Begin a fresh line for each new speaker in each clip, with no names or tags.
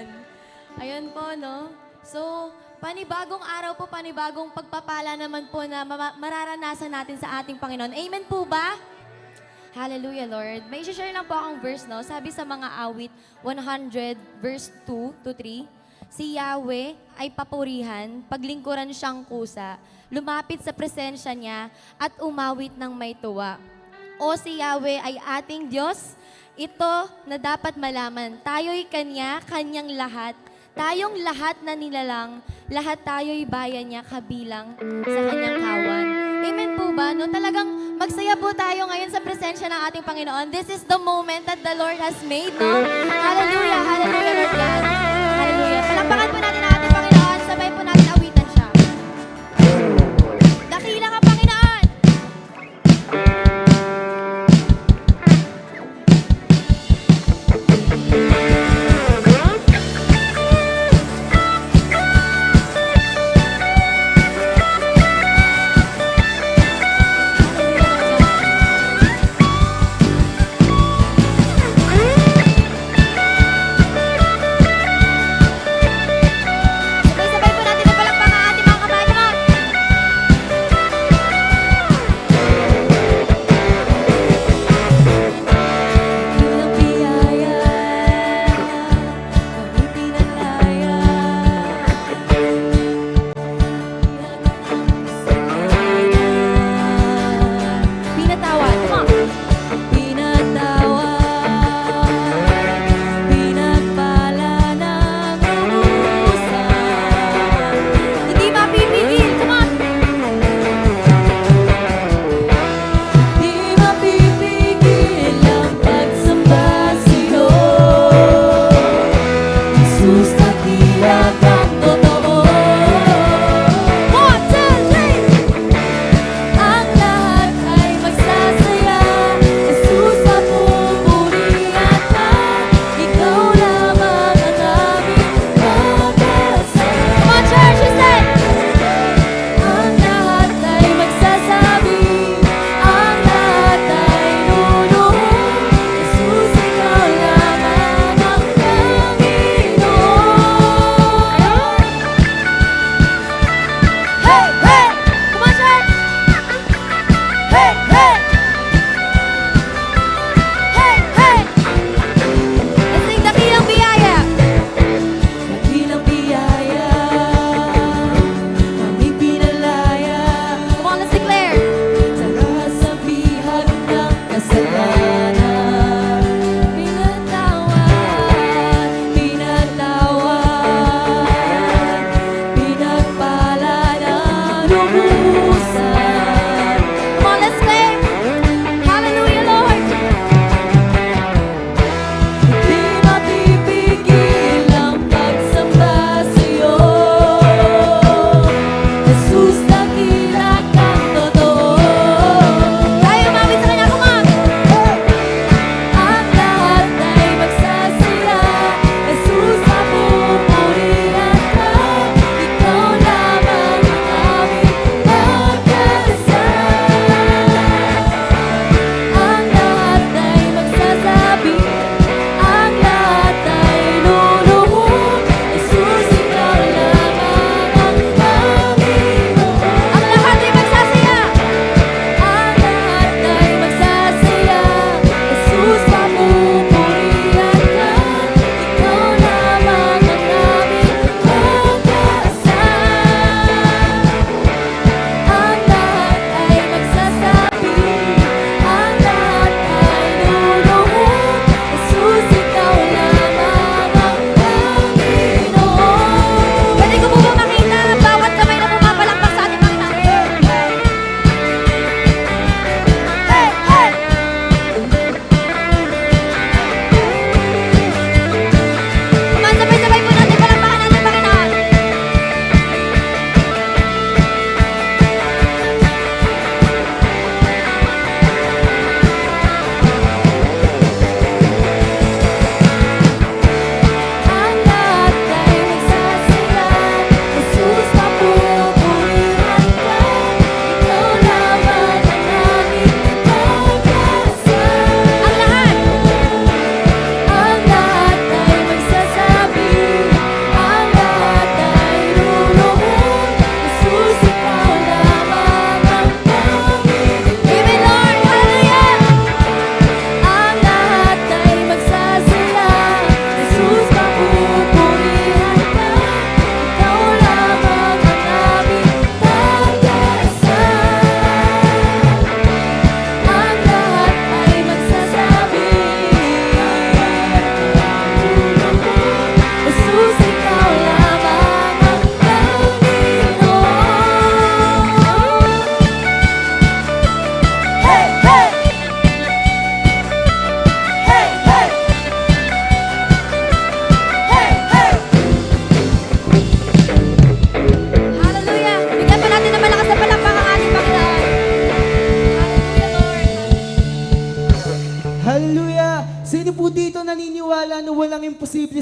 Ayan. Ayan po, no? So, panibagong araw po, panibagong pagpapala naman po na mararanasan natin sa ating Panginoon. Amen po ba? Hallelujah, Lord. May share lang po akong verse, no? Sabi sa mga awit 100, verse 2 to 3, si Yahweh ay papurihan, paglingkuran siyang kusa, lumapit sa presensya niya at umawit ng may tuwa. O si Yahweh ay ating Diyos, ito na dapat malaman. Tayo'y Kanya, Kanyang lahat. Tayong lahat na nilalang, lahat tayo'y bayan niya kabilang sa Kanyang kawan. Amen po ba? No? Talagang magsaya po tayo ngayon sa presensya ng ating Panginoon. This is the moment that the Lord has made, no? Hallelujah, hallelujah, Lord God. Hallelujah. Palakpakan po natin ang ating Panginoon. Sabay po natin awitan siya. Dakila ka, Panginoon!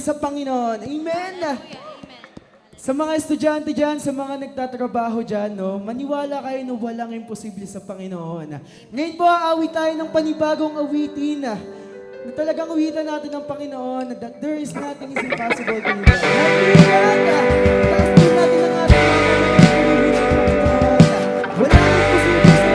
sa Panginoon. Amen! Sa mga estudyante dyan, sa mga nagtatrabaho dyan, no, maniwala kayo na walang imposible sa Panginoon. Ngayon po, aawit tayo ng panibagong awitin na talagang awitan natin ng Panginoon that there is nothing is impossible to you. Hallelujah! Taas po natin ang ating mga pag-ibig ng Panginoon. Walang imposible sa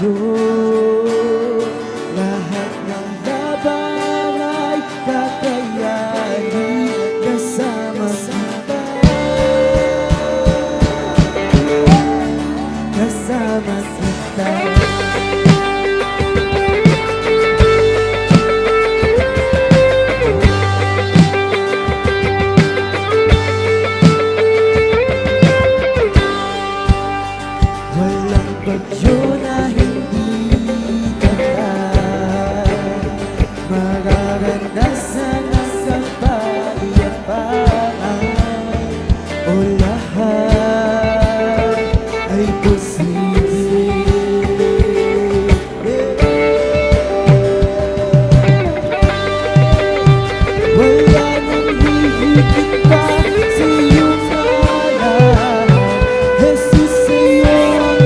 iyo. Lahat ng laban ay kakayanin kasama kita. Kasama kita. Walang bagyo na mararanasan ang kapayapaan o lahat ay posible. Wala nang hihigit pa sa iyong ngalan, Jesus sa iyong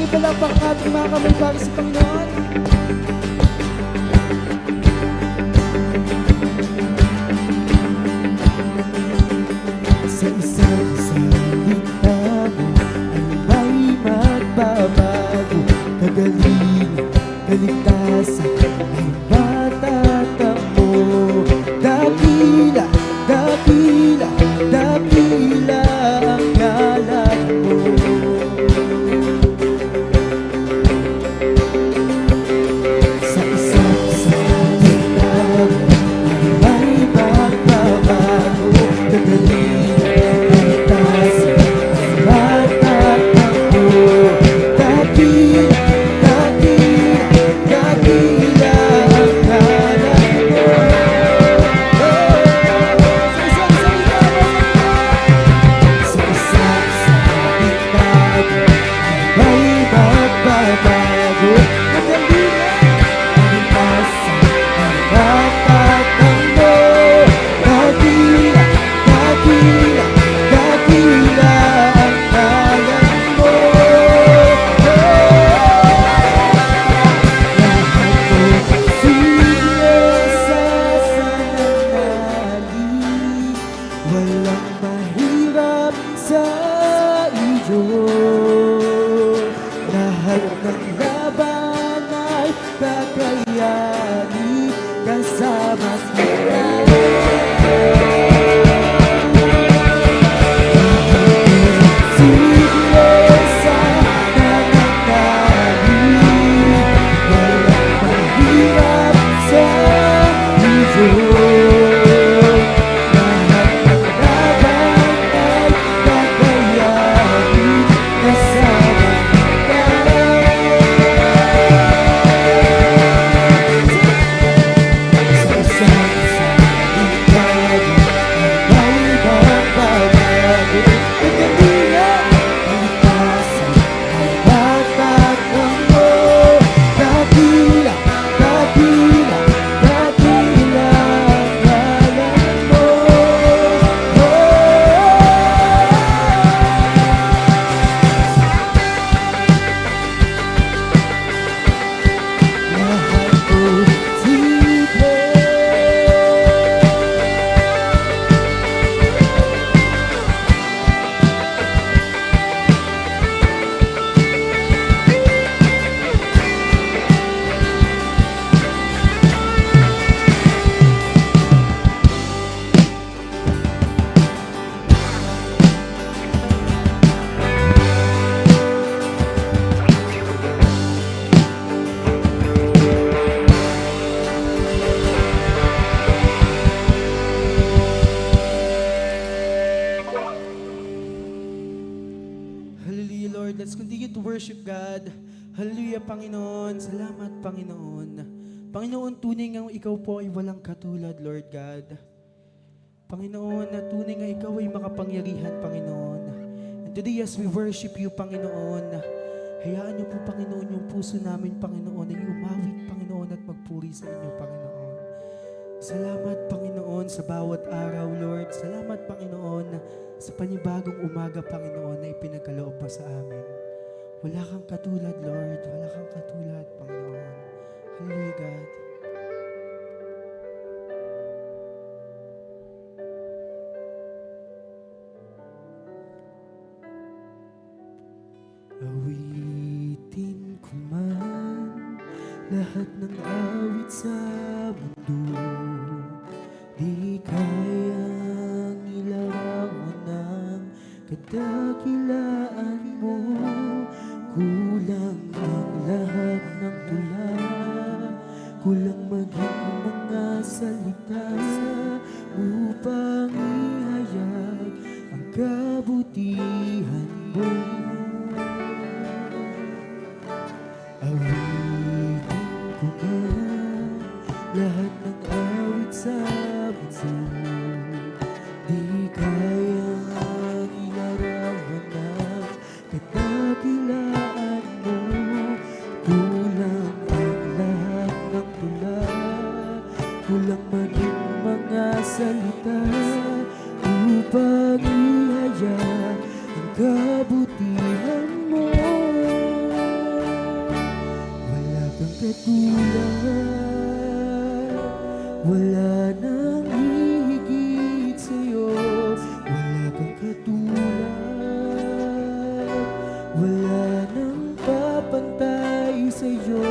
ipalakpak natin mga kamay para sa Panginoon. Sa isang salita mo ay may magbabago. Kagaling, kaligtasan ay matatamo. Dakila, dakila, dakila ang ngalan mo. ng laban ay kakayanin kasama kita. Siglesa na nanggaling, walang mahirap sa iyo. Lahat ng laban ay kakayanin kasama kita. Sa isang bago, ang bawat babago, pagkatiyak, kalikasan, ay tatakang mo. Dakila, dakila, dakila ang ngalan mo. Lahat posible. Hallelujah, Lord. Let's continue to worship God. Hallelujah, Panginoon. Salamat, Panginoon. Panginoon, tunay nga ikaw po ay walang katulad, Lord God. Panginoon, na tunay nga ikaw ay makapangyarihan, Panginoon. And today, as we worship you, Panginoon, hayaan niyo po, Panginoon, yung puso namin, Panginoon, ay umawit, Panginoon, at magpuri sa inyo, Panginoon. Salamat, Panginoon, sa bawat araw, Lord. Salamat, Panginoon, sa panibagong umaga, Panginoon, na ipinagkaloob mo sa amin. Wala kang katulad, Lord. Wala kang katulad, Panginoon. Hallelujah, God. Awitin ko man lahat ng awit sa mundo, di kayang ilarawan ng kadakilaan mo. Kulang ang lahat ng tula, kulang maging mga salita upang ihayag ang kabutihan mo. Awitin ko man lahat ng awit sa mundo, di kayang ilarawan ng kadakilaan mo. Kulang ang lahat ng tula, kulang maging mga salita upang ihayag ang kabutihan mo. Wala kang katulad, wala nang hihigit sa'yo. Wala kang katulad, wala nang papantay sa'yo.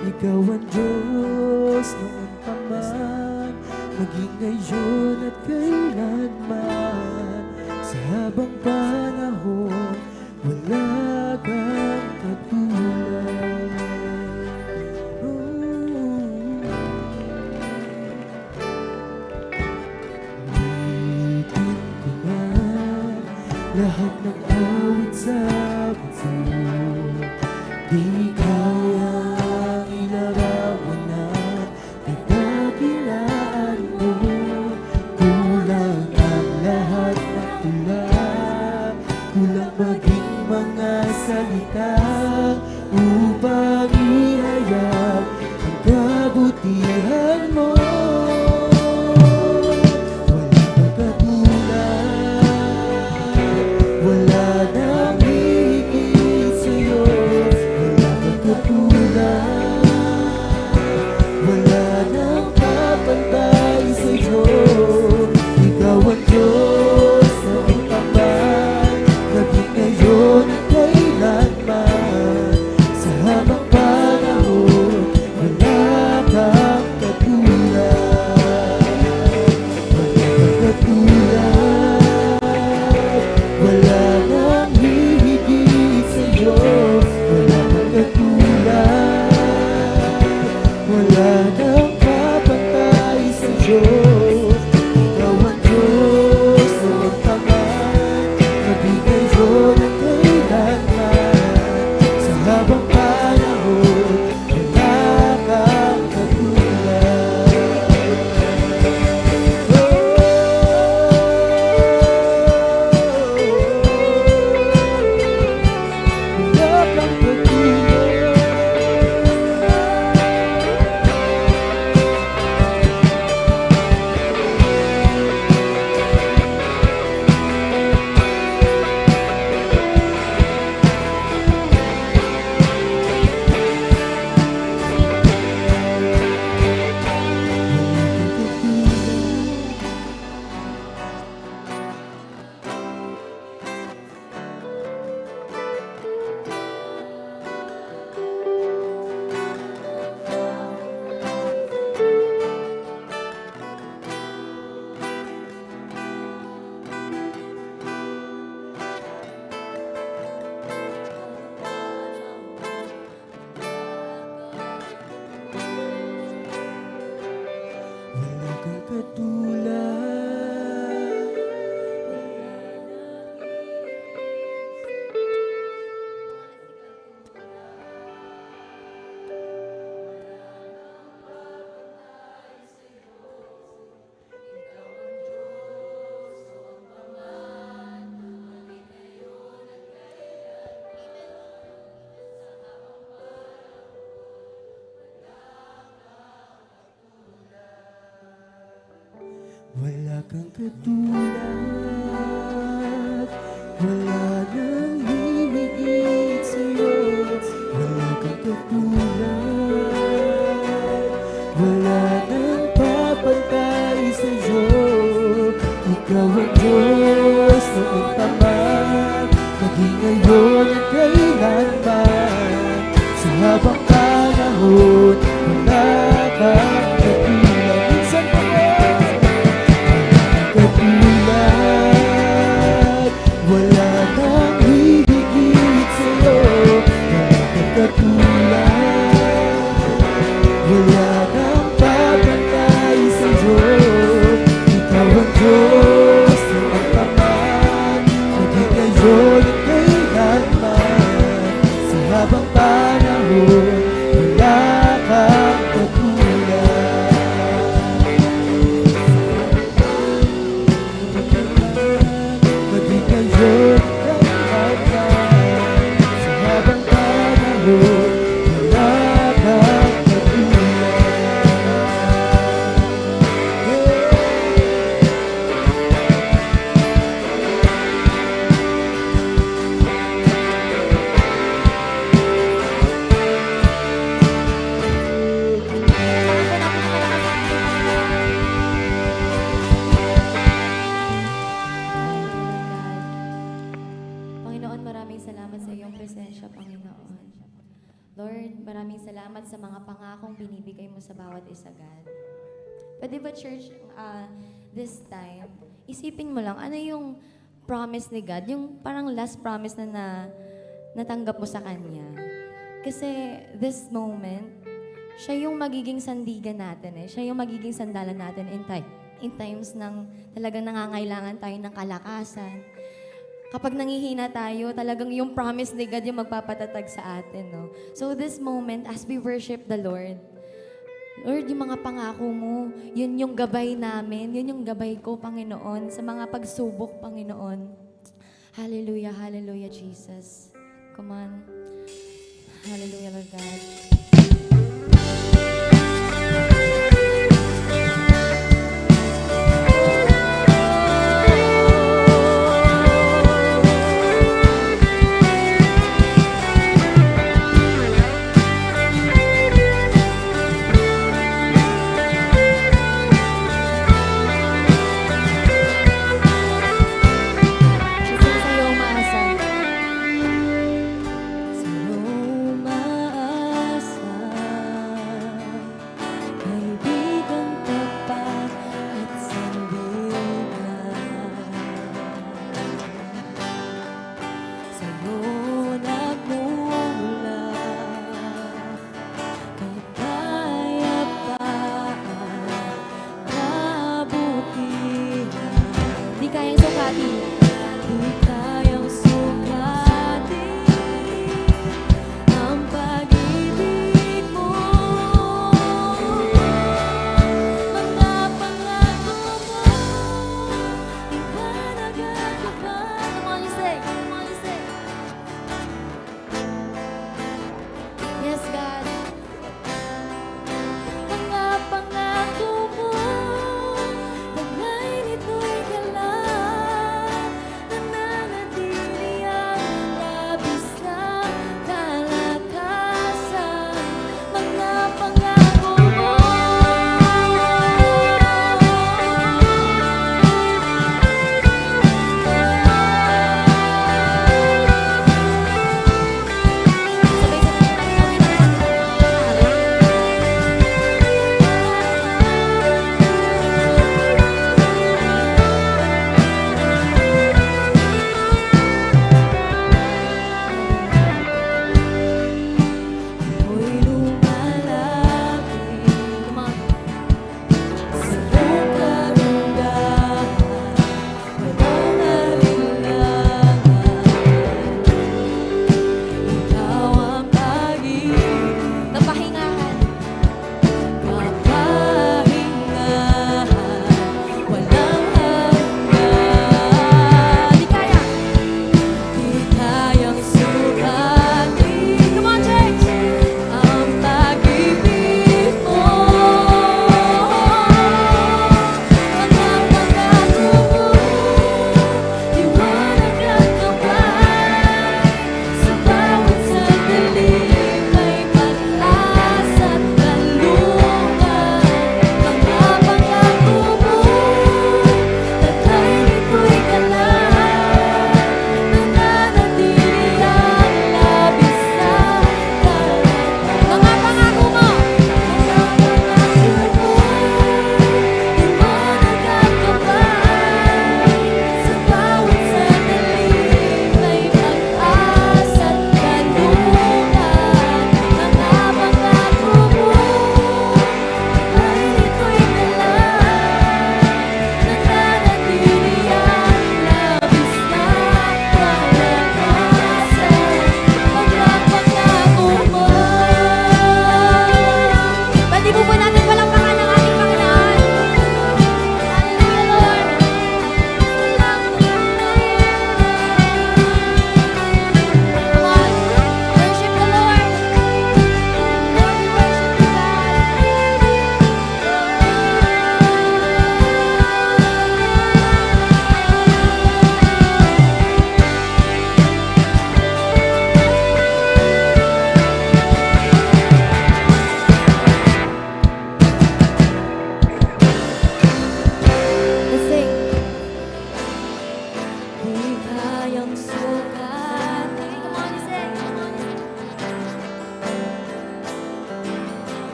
Ikaw ang Diyos noon pa man, maging ngayon at kailanman. Sa habang panahon, wala kang katulad. Awitin ko man lahat ng awit sa mundo, di kayang ilarawan ng kadakilaan mo. Kulang ang lahat ng tula, kulang maging mga salita upang ihayag ang kabutihan mo. Wala kang katulad, wala nang hihigit sa'yo. Wala kang katulad, wala nang kapantay sa'yo. Ikaw ang Diyos noon pa man, naging ngayon at kailanman. kang katulad, wala nang hihigit sa'yo. Wala kang katulad, wala nang papantay sa'yo. Ikaw ang Diyos noong taman, maging ngayon at kailanman. Sa habang panahon, wala kang katulad. Minsan pa katulad, wala nang hihigit sa'yo. Wala kang katulad, wala nang papantay sa'yo. Ikaw ang Diyos ng taman, maging ngayon at kailanman. Sa habang panahon, wala kang katulad. Maging ngayon at kailanman. Sa habang panahon, wala kang katulad.
Panginoon, maraming salamat sa iyong presensya, Panginoon. Lord, maraming salamat sa mga pangakong binibigay mo sa bawat isa, God. Pwede ba, church, this time, isipin mo lang, ano yung promise ni God? Yung parang last promise na natanggap mo sa Kanya. Kasi this moment, siya yung magiging sandigan natin eh. Siya yung magiging sandalan natin in times ng talagang nangangailangan tayo ng kalakasan. Kapag nangihina tayo, talagang yung promise ni God yung magpapatatag sa atin, no? So this moment, as we worship the Lord, Lord, yung mga pangako mo, yun yung gabay namin, yun yung gabay ko, Panginoon, sa mga pagsubok, Panginoon. Hallelujah, hallelujah, Jesus. Come on. Hallelujah, Lord God. Jesus, sa'yo umaasa. Sa'yo umaasa. Kaibigang tapat at sandigan. Sa'yo nagmula kapayapaan, kabutihan. Di kayang sukatin. Di kayang sukatin ang pag-ibig mo. Mga pangako mo, di ba nagagawa? Come on, you sing. Come on, you sing.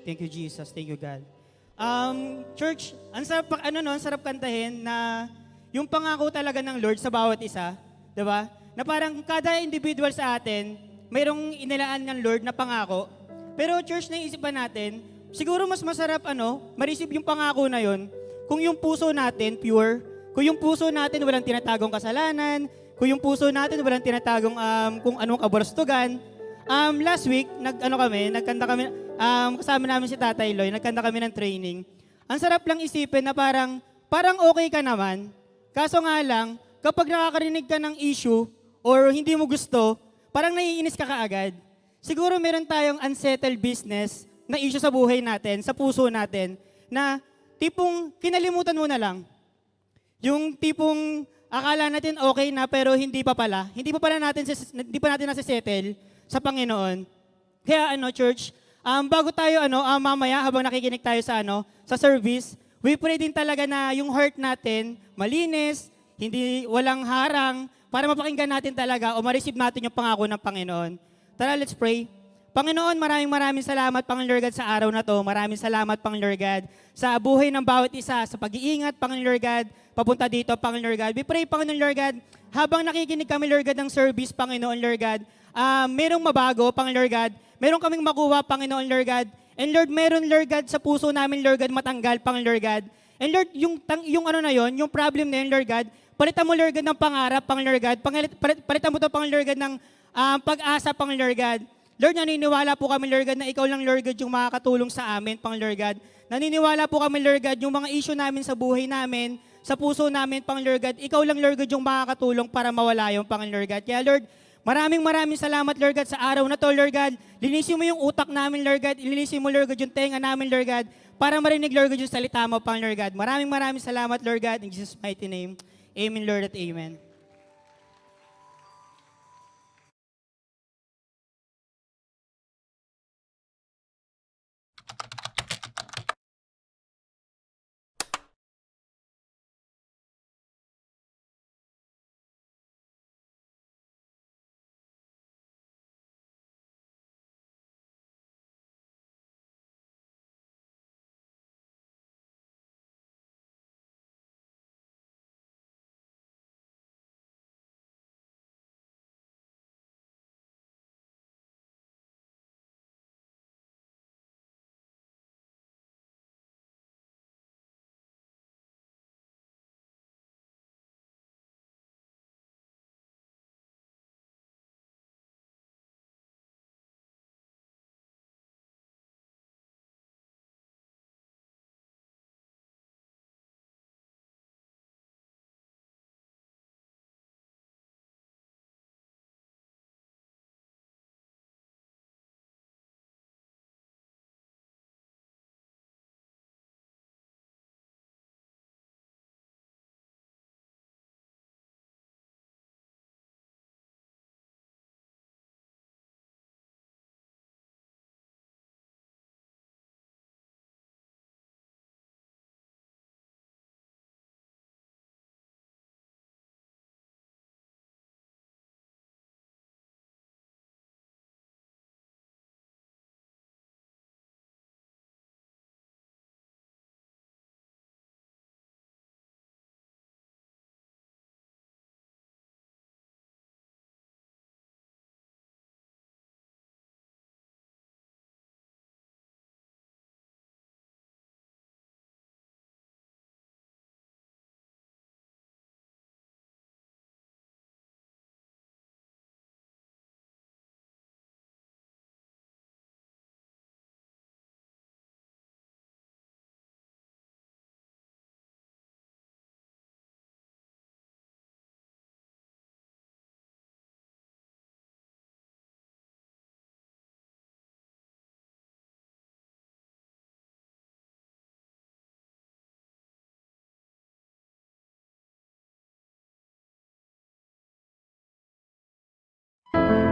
Thank you, Jesus. Thank you, God. Church, ang sarap, ang sarap kantahin na yung pangako talaga ng Lord sa bawat isa, di ba? Na parang kada individual sa atin, mayroong inilaan ng Lord na pangako. Pero church, naisipan natin, siguro mas masarap ma-receive yung pangako na yon kung yung puso natin pure, kung yung puso natin walang tinatagong kasalanan, kung yung puso natin walang tinatagong kung anong kaburastugan. Last week, nagkanta kami, kasama namin si Tatay Loy, nagkanta kami ng training. Ang sarap lang isipin na parang okay ka naman, kaso nga lang, kapag nakakarinig ka ng issue or hindi mo gusto, parang naiinis ka kaagad. Siguro meron tayong unsettled business na issue sa buhay natin, sa puso natin, na tipong kinalimutan mo na lang. Yung tipong akala natin okay na pero hindi pa natin nasisettle sa Panginoon. Kaya church, bago tayo mamaya habang nakikinig tayo sa service, we pray din talaga na yung heart natin malinis, walang harang, para mapakinggan natin talaga o ma-receive natin yung pangako ng Panginoon. Tara, let's pray. Panginoon, maraming salamat, Panginoon Lord God, sa araw na to. Maraming salamat, Panginoon Lord God, sa buhay ng bawat isa, sa pag-iingat, Panginoon Lord God, papunta dito, Panginoon Lord God. We pray, Panginoon Lord God, habang nakikinig kami, Lord God, ng service, Panginoon Lord God, merong mabago, Panginoon Lord God, meron kaming makuha, Panginoon Lord God, and Lord, meron, Lord God, sa puso namin, Lord God, matanggal, Panginoon Lord God. And Lord, yung problem na yun, Lord God, palitan mo, Lord God, ng pangarap, Panginoon Lord God, palitan mo to, Panginoon Lord God, ng pag-asa, Panginoon Lord God. Lord, naniniwala po kami, Lord God, na ikaw lang, Lord God, yung makakatulong sa amin, Panginoon Lord God. Naniniwala po kami, Lord God, yung mga issue namin sa buhay namin, sa puso namin, Panginoon Lord God, ikaw lang, Lord God, yung makakatulong para mawala yung, Panginoon Lord God. Kaya, Lord, maraming salamat, Lord God, sa araw na to, Lord God. Linisin mo yung utak namin, Lord God. Linisin mo, Lord God, yung tenga namin, Lord God, para marinig, Lord God, yung salita mo, Panginoon Lord God. Maraming salamat, Lord God, in Jesus' mighty name. Amen, Lord, at amen.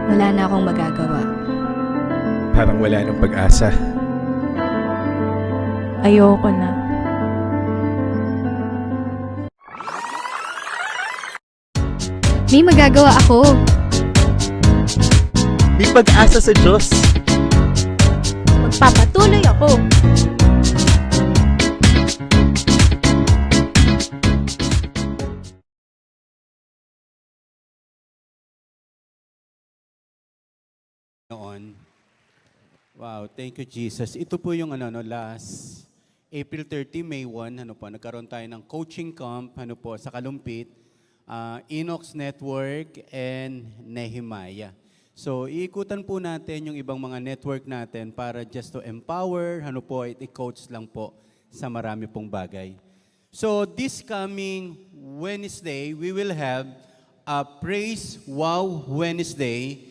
Wala na akong magagawa.
Parang wala nang pag-asa.
Ayoko na. May magagawa ako.
May pag-asa sa Diyos.
magpapatuloy ako.
Noon. Wow, thank you Jesus. Ito po yung last April 30, May 1, nagkaroon tayo ng coaching camp sa Kalumpit, Enoch's Network and Nehemiah. So, iikutan po natin yung ibang mga network natin para just to empower, i-coach lang po sa marami pong bagay. So, this coming Wednesday, we will have a Praise Wow Wednesday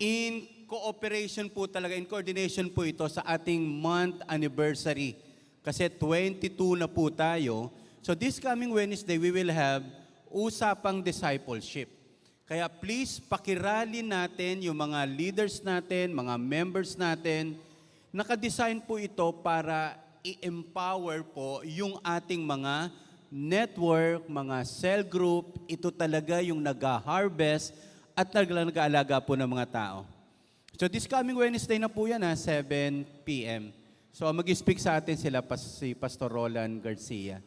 in cooperation po talaga, in coordination po ito sa ating month anniversary. Kasi 22 na po tayo. So this coming Wednesday, we will have usapang discipleship. Kaya please, pakirali natin yung mga leaders natin, mga members natin. Nakadesign po ito para i-empower po yung ating mga network, mga cell group. Ito talaga yung nag-harvest at nag-aalaga po ng mga tao. So this coming Wednesday na po yan, 7 p.m. So mag-speak sa atin si Pastor Roland Garcia.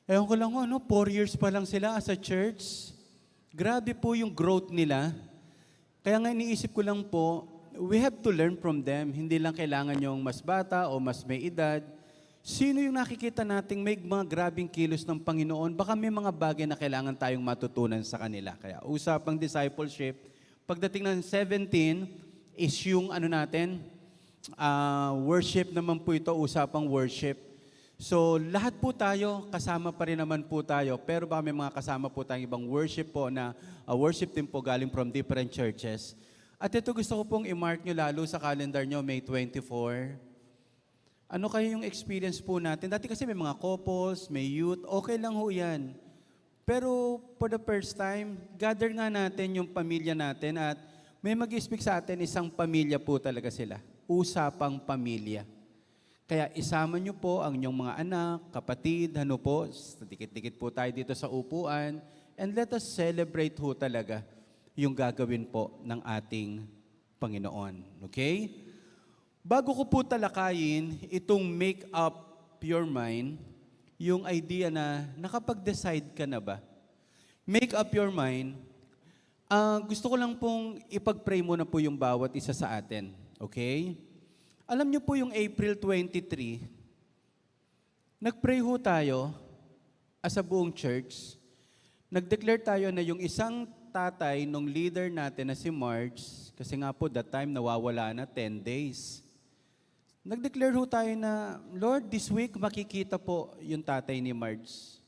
Ewan ko lang 4 years pa lang sila as a church. Grabe po yung growth nila. Kaya nga iniisip ko lang po, we have to learn from them. Hindi lang kailangan yung mas bata o mas may edad. Sino yung nakikita nating may mga grabing kilos ng Panginoon? Baka may mga bagay na kailangan tayong matutunan sa kanila. Kaya usapang discipleship. Pagdating ng 17 is yung worship naman po ito, usapang worship. So lahat po tayo, kasama pa rin naman po tayo, pero baka may mga kasama po tayong ibang worship po na worship team po galing from different churches. At ito gusto ko pong i-mark nyo lalo sa calendar nyo, May 24. Ano kayo yung experience po natin? Dati kasi may mga couples, may youth, okay lang ho yan. Pero for the first time, gather nga natin yung pamilya natin at may mag-speak sa atin, isang pamilya po talaga sila. Usapang pamilya. Kaya isama nyo po ang inyong mga anak, kapatid, dikit-dikit po tayo dito sa upuan, and let us celebrate ho talaga yung gagawin po ng ating Panginoon. Okay? Bago ko po talakayin itong make up your mind, yung idea na nakapag-decide ka na ba? Make up your mind. Gusto ko lang pong ipag-pray muna po yung bawat isa sa atin. Okay? Alam niyo po yung April 23, nag-pray ho tayo as a buong church. Nag-declare tayo na yung isang tatay nung leader natin na si Marge, kasi nga po that time nawawala na 10 days. Nag-declare ho tayo na, Lord, this week makikita po yung tatay ni Marge.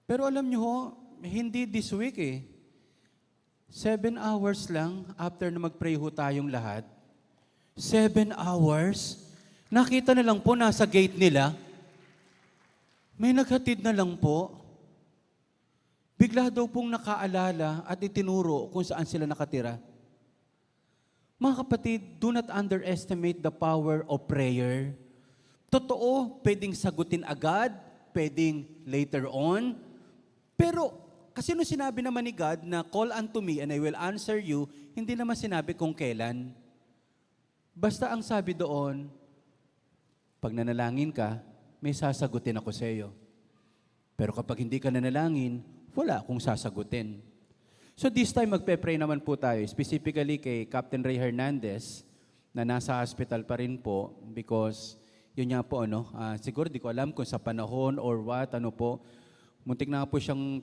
Pero alam niyo ho, hindi this week 7 hours lang after na mag-pray ho tayong lahat. 7 hours? Nakita na lang po, nasa gate nila. May naghatid na lang po. Bigla daw pong nakaalala at itinuro kung saan sila nakatira. Mga kapatid, do not underestimate the power of prayer. Totoo, pwedeng sagutin agad, pwedeng later on. Pero, kasi nung sinabi naman ni God na call unto me and I will answer you, hindi naman sinabi kung kailan. Basta ang sabi doon, pag nanalangin ka, may sasagutin ako sa iyo. Pero kapag hindi ka nanalangin, wala akong sasagutin. So this time magpe-pray naman po tayo, specifically kay Captain Ray Hernandez, na nasa hospital pa rin po because yun nga po, siguro di ko alam kung sa panahon or what, muntik na po siyang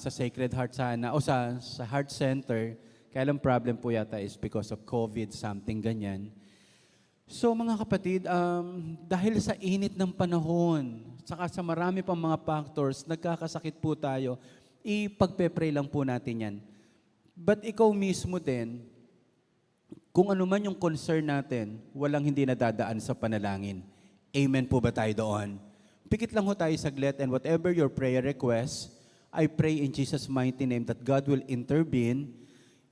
sa Sacred Heart sana, o sa Heart Center, kaya lang problem po yata is because of COVID, something ganyan. So mga kapatid, dahil sa init ng panahon, saka sa marami pang mga factors, nagkakasakit po tayo, ipagpe-pray lang po natin yan. But ikaw mismo din, kung ano man yung concern natin, walang hindi nadadaan sa panalangin. Amen po ba tayo doon? Pikit lang ho tayo saglit, and whatever your prayer request, I pray in Jesus' mighty name that God will intervene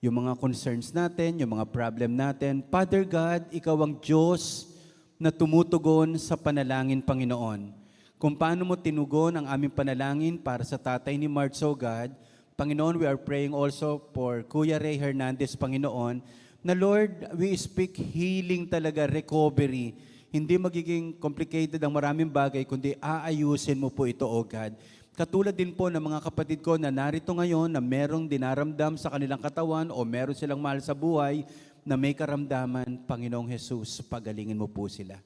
yung mga concerns natin, yung mga problem natin. Father God, Ikaw ang Diyos na tumutugon sa panalangin, Panginoon. Kung paano mo tinugon ang aming panalangin para sa tatay ni Marge, oh God, Panginoon, we are praying also for Kuya Ray Hernandez, Panginoon. na Lord, we speak healing talaga, recovery. Hindi magiging complicated ang maraming bagay, kundi aayusin mo po ito, O God. Katulad din po ng mga kapatid ko na narito ngayon na merong dinaramdam sa kanilang katawan o meron silang mahal sa buhay na may karamdaman, Panginoong Jesus, pagalingin mo po sila.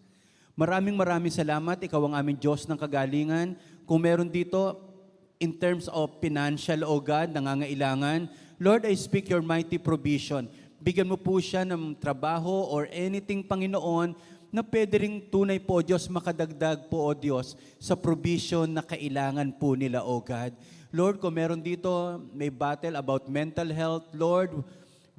Maraming salamat. Ikaw ang aming Diyos ng kagalingan. Kung meron dito, in terms of financial, O God, nangangailangan, Lord, I speak your mighty provision. Bigyan mo po siya ng trabaho or anything, Panginoon, na pwede ring tunay po, Diyos, makadagdag po, O Diyos, sa provision na kailangan po nila, O God. Lord, kung meron dito, may battle about mental health, Lord,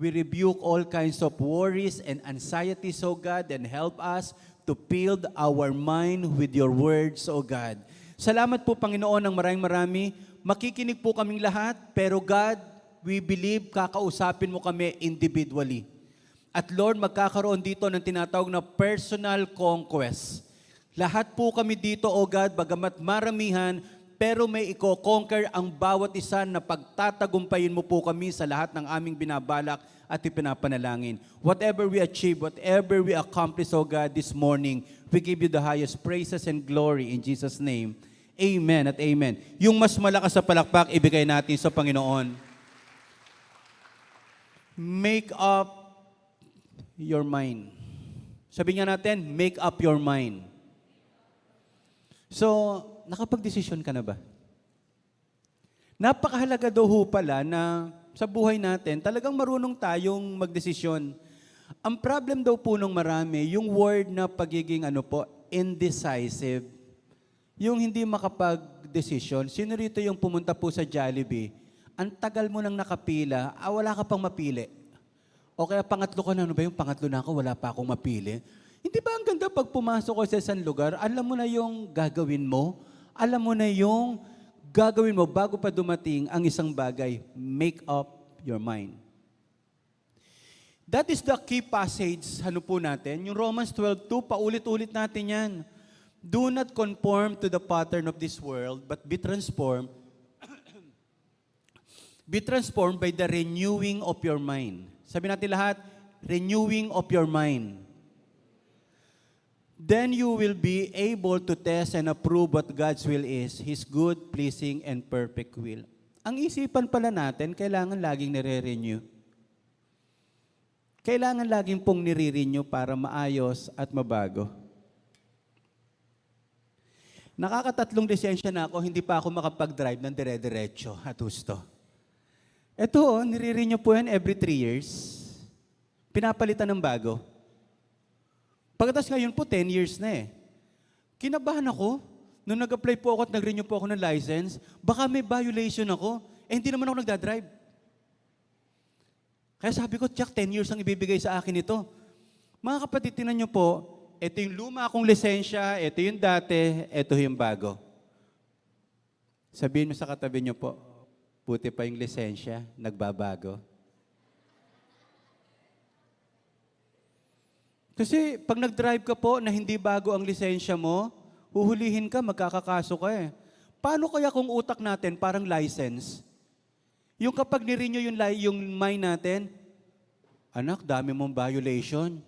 we rebuke all kinds of worries and anxieties, O God, and help us to build our mind with your words, O God. Salamat po, Panginoon, ng marami. Makikinig po kaming lahat, pero God, we believe kakausapin mo kami individually. At Lord, magkakaroon dito ng tinatawag na personal conquest. Lahat po kami dito, O God, bagamat maramihan, pero may i-conquer ang bawat isa na pagtatagumpayin mo po kami sa lahat ng aming binabalak at ipinapanalangin. Whatever we achieve, whatever we accomplish, O God, this morning, we give you the highest praises and glory in Jesus' name. Amen at amen. Yung mas malakas sa palakpak, ibigay natin sa Panginoon. Make up your mind. Sabi nga natin, make up your mind. So, nakapag-desisyon ka na ba? Napakahalaga daw ho pala na sa buhay natin, talagang marunong tayong magdesisyon. Ang problem daw po nung marami, yung word na pagiging indecisive. Yung hindi makapag-desisyon. Sino rito yung pumunta po sa Jollibee? Ang tagal mo nang nakapila, wala ka pang mapili. O kaya pangatlo ka na, ano ba yung pangatlo na ako, wala pa akong mapili. Hindi ba ang ganda pag pumasok ko sa isang lugar, alam mo na yung gagawin mo, alam mo na yung gagawin mo bago pa dumating ang isang bagay. Make up your mind. That is the key passage, po natin, yung Romans 12:2, paulit-ulit natin yan. Do not conform to the pattern of this world, but be transformed by the renewing of your mind. Sabi natin lahat, renewing of your mind. Then you will be able to test and approve what God's will is, His good, pleasing, and perfect will. Ang isipan pala natin, kailangan laging nire-renew. Kailangan laging pong nire-renew para maayos at mabago. Nakakatatlong lisensya na ako, hindi pa ako makapag-drive ng dire-diretso at husto. Ito, nire-renew po yan every 3 years. Pinapalitan ng bago. Pagkatapos ngayon po, 10 years na eh. Kinabahan ako. Nung nag-apply po ako at nag-renew po ako ng license, baka may violation ako. Hindi naman ako nagdadrive. Kaya sabi ko, Jack, 10 years ang ibibigay sa akin ito. Mga kapatid, tinan nyo po, ito yung luma akong lisensya, ito yung dati, ito yung bago. Sabihin mo sa katabi nyo po, buti pa yung lisensya, nagbabago. Kasi pag nag-drive ka po na hindi bago ang lisensya mo, huhulihin ka, magkakakaso ka eh. Paano kaya kung utak natin parang license? Yung kapag ni-renew yung mind natin, anak, dami mong violation.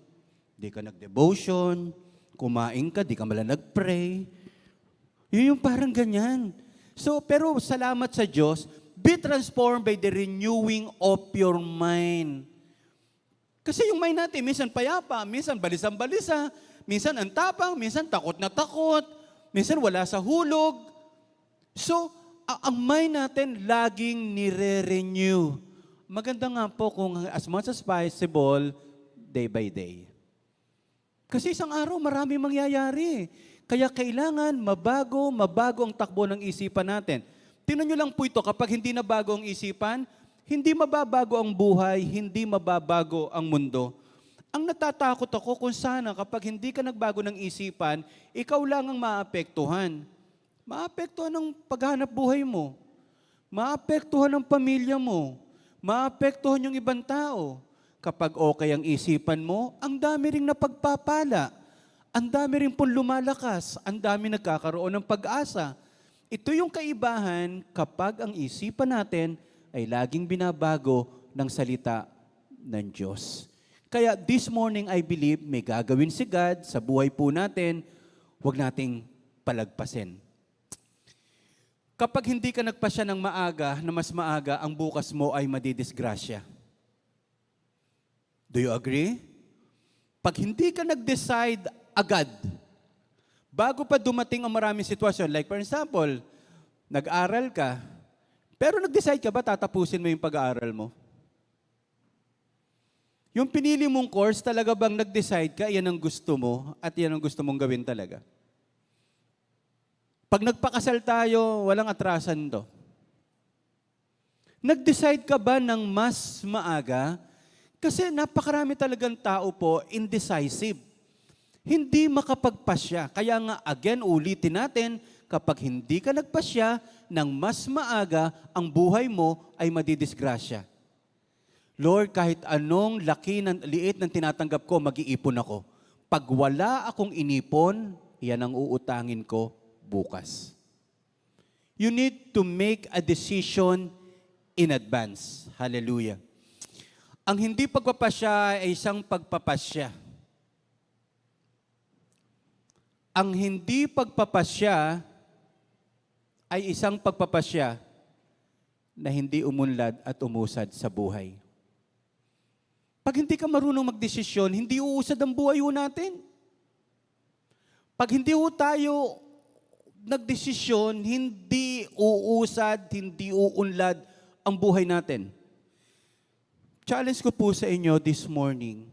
Di ka nag-devotion, kumain ka, di ka mala nag-pray. Yun yung parang ganyan. So, pero salamat sa Diyos, be transformed by the renewing of your mind. Kasi yung mind natin, minsan payapa, minsan balisan-balisa, minsan ang tapang, minsan takot na takot, minsan wala sa hulog. So, ang mind natin laging nire-renew. Maganda nga po kung as much as possible, day by day. Kasi isang araw, marami mangyayari. Kaya kailangan mabago ang takbo ng isipan natin. Tingnan nyo lang po ito, kapag hindi na bago ang isipan, hindi mababago ang buhay, hindi mababago ang mundo. Ang natatakot ako kung sana kapag hindi ka nagbago ng isipan, ikaw lang ang maapektuhan. Maapektuhan ang paghanap buhay mo. Maapektuhan ang pamilya mo. Maapektuhan yung ibang tao. Kapag okay ang isipan mo, ang dami ring napagpapala. Ang dami rin pong lumalakas. Ang dami nagkakaroon ng pag-asa. Ito yung kaibahan kapag ang isipan natin ay laging binabago ng salita ng Diyos. Kaya this morning, I believe, may gagawin si God sa buhay po natin, huwag nating palagpasin. Kapag hindi ka nagpasya ng maaga, na mas maaga, ang bukas mo ay madidisgrasya. Do you agree? Pag hindi ka nag-decide agad, bago pa dumating ang maraming sitwasyon, like for example, nag-aral ka, pero nag-decide ka ba tatapusin mo yung pag-aaral mo? Yung pinili mong course, talaga bang nag-decide ka, yan ang gusto mo at yan ang gusto mong gawin talaga? Pag nagpakasal tayo, walang atrasan to. Nag-decide ka ba ng mas maaga? Kasi napakarami talagang tao po indecisive. Hindi makapagpasya. Kaya nga, again, ulitin natin, kapag hindi ka nagpasya ng mas maaga, ang buhay mo ay madidisgrasya. Lord, kahit anong liit ng tinatanggap ko, mag-iipon ako. Pag wala akong inipon, yan ang uutangin ko bukas. You need to make a decision in advance. Hallelujah. Ang hindi pagpapasya ay isang pagpapasya. Ang hindi pagpapasya ay isang pagpapasya na hindi umunlad at umusad sa buhay. Pag hindi ka marunong magdesisyon, hindi uusad ang buhay natin. Pag hindi tayo nagdesisyon, hindi uusad, hindi uunlad ang buhay natin. Challenge ko po sa inyo this morning.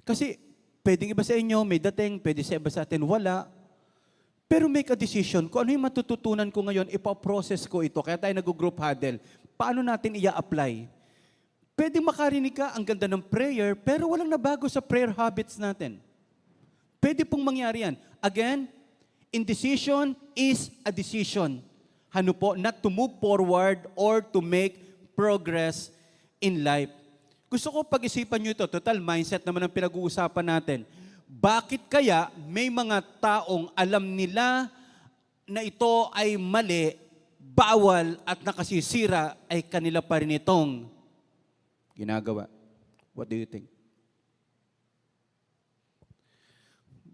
Kasi pwedeng iba sa inyo, may dating, pwede sa iba sa atin, wala. Pero make a decision. Kung ano yung matututunan ko ngayon, ipaprocess ko ito. Kaya tayo nag-group huddle. Paano natin i-apply? Pwede makarinig ka, ang ganda ng prayer, pero walang nabago sa prayer habits natin. Pwede pong mangyari yan. Again, indecision is a decision. Ano po? Not to move forward or to make progress in life. Gusto ko pag-isipan nyo ito. Total, mindset naman ang pinag-uusapan natin. Bakit kaya may mga taong alam nila na ito ay mali, bawal at nakasisira ay kanila pa rin itong ginagawa? What do you think?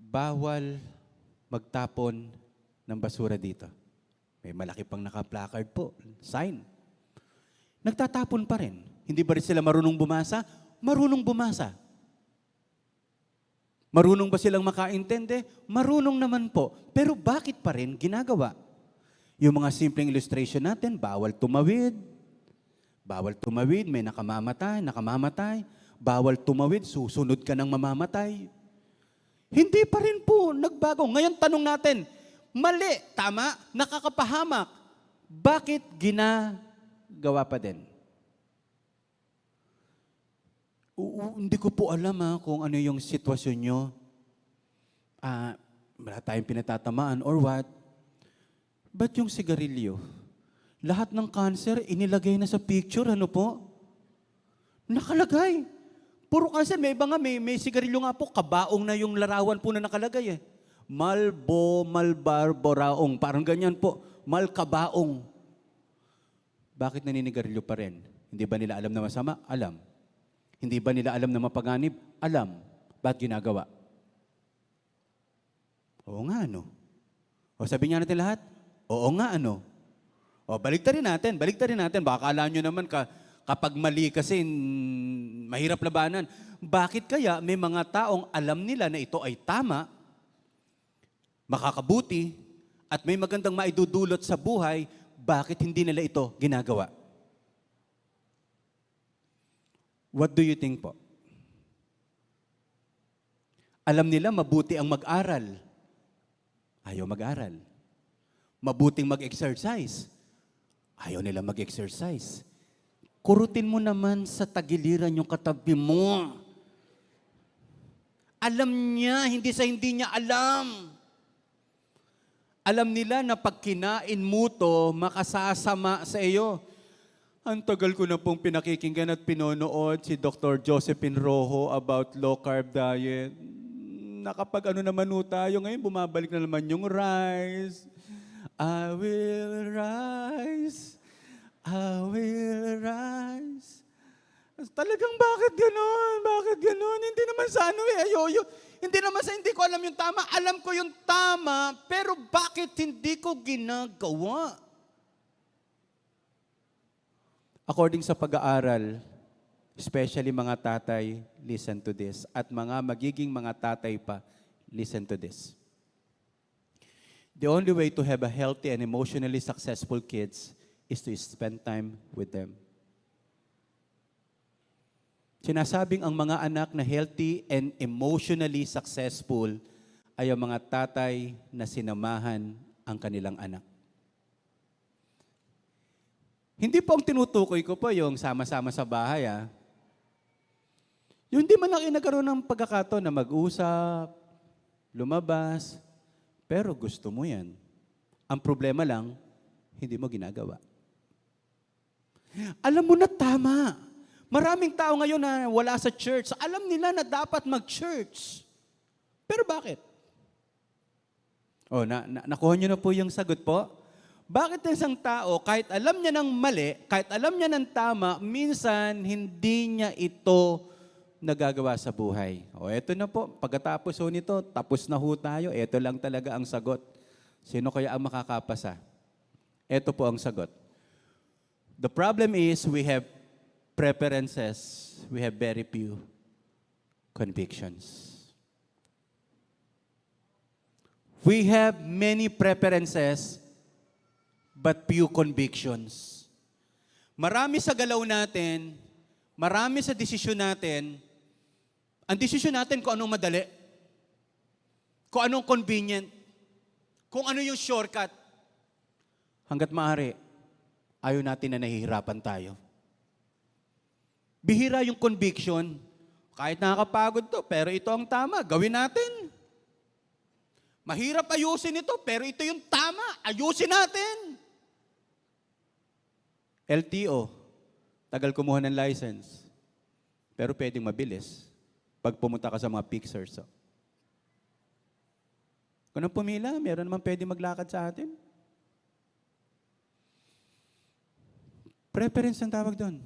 Bawal magtapon ng basura dito. May malaki pang naka-placard po, sign. Nagtatapon pa rin. Hindi ba rin sila marunong bumasa? Marunong bumasa. Marunong ba silang makaintende? Marunong naman po. Pero bakit pa rin ginagawa? Yung mga simpleng illustration natin, bawal tumawid. Bawal tumawid, may nakamamatay. Bawal tumawid, susunod ka ng mamamatay. Hindi pa rin po nagbago. Ngayon tanong natin, mali, tama, nakakapahamak. Bakit ginagawa pa din? Hindi ko po alam kung ano yung sitwasyon nyo. Wala tayong pinatatamaan or what. But yung sigarilyo, lahat ng cancer, inilagay na sa picture, ano po? Nakalagay. Puro cancer, may iba nga, may sigarilyo nga po, kabaong na yung larawan po na nakalagay eh. Malbarboraong, parang ganyan po. Malkabaong. Bakit naninigarilyo pa rin? Hindi ba nila alam na masama? Alam. Hindi ba nila alam na mapaganib? Alam. Ba't ginagawa? Oo nga, ano? O sabi niya natin lahat, oo nga, ano? O baliktarin natin. Baka akala nyo naman kapag mali kasi mahirap labanan. Bakit kaya may mga taong alam nila na ito ay tama, makakabuti, at may magandang maidudulot sa buhay, bakit hindi nila ito ginagawa? What do you think po? Alam nila mabuti ang mag-aral. Ayaw mag-aral. Mabuting mag-exercise. Ayaw nila mag-exercise. Kurutin mo naman sa tagiliran yung katabi mo. Alam niya, hindi niya alam. Alam nila na pag kinain mo to, makasasama sa iyo. Ang tagal ko na pong pinakikinggan at pinonood si Dr. Josephine Rojo about low-carb diet. Nakapag ano naman tayo ngayon, bumabalik na naman yung rice. I will rise. Talagang bakit ganon? Bakit ganon? Hindi naman sa ano ayoyo. Hindi naman sa hindi ko alam yung tama. Alam ko yung tama, pero bakit hindi ko ginagawa? According sa pag-aaral, especially mga tatay, listen to this. At mga magiging mga tatay pa, listen to this. The only way to have a healthy and emotionally successful kids is to spend time with them. Sinasabing ang mga anak na healthy and emotionally successful ay ang mga tatay na sinamahan ang kanilang anak. Hindi po ang tinutukoy ko po yung sama-sama sa bahay. Yung di man lang nagkaroon ng pagkakataon na mag-usap, lumabas, pero gusto mo yan. Ang problema lang, hindi mo ginagawa. Alam mo na tama. Maraming tao ngayon na wala sa church. Alam nila na dapat mag-church. Pero bakit? Nakuha niyo na po yung sagot po. Bakit isang tao, kahit alam niya ng mali, kahit alam niya ng tama, minsan hindi niya ito nagagawa sa buhay? Eto na po. Pagkatapos nito, tapos na ho tayo. Eto lang talaga ang sagot. Sino kaya ang makakapasa? Eto po ang sagot. The problem is we have preferences, we have very few convictions. We have many preferences, but few convictions. Marami sa galaw natin, marami sa desisyon natin, ang desisyon natin kung anong madali, kung anong convenient, kung ano yung shortcut. Hanggat maaari, ayaw natin na nahihirapan tayo. Bihira yung conviction. Kahit nakakapagod to, pero ito ang tama, gawin natin. Mahirap ayusin ito, pero ito yung tama, ayusin natin. LTO, tagal kumuha ng license. Pero pwedeng mabilis pag pumunta ka sa mga Pixars. Kung anong pumila, meron naman pwedeng maglakad sa atin. Preference ang tawag doon.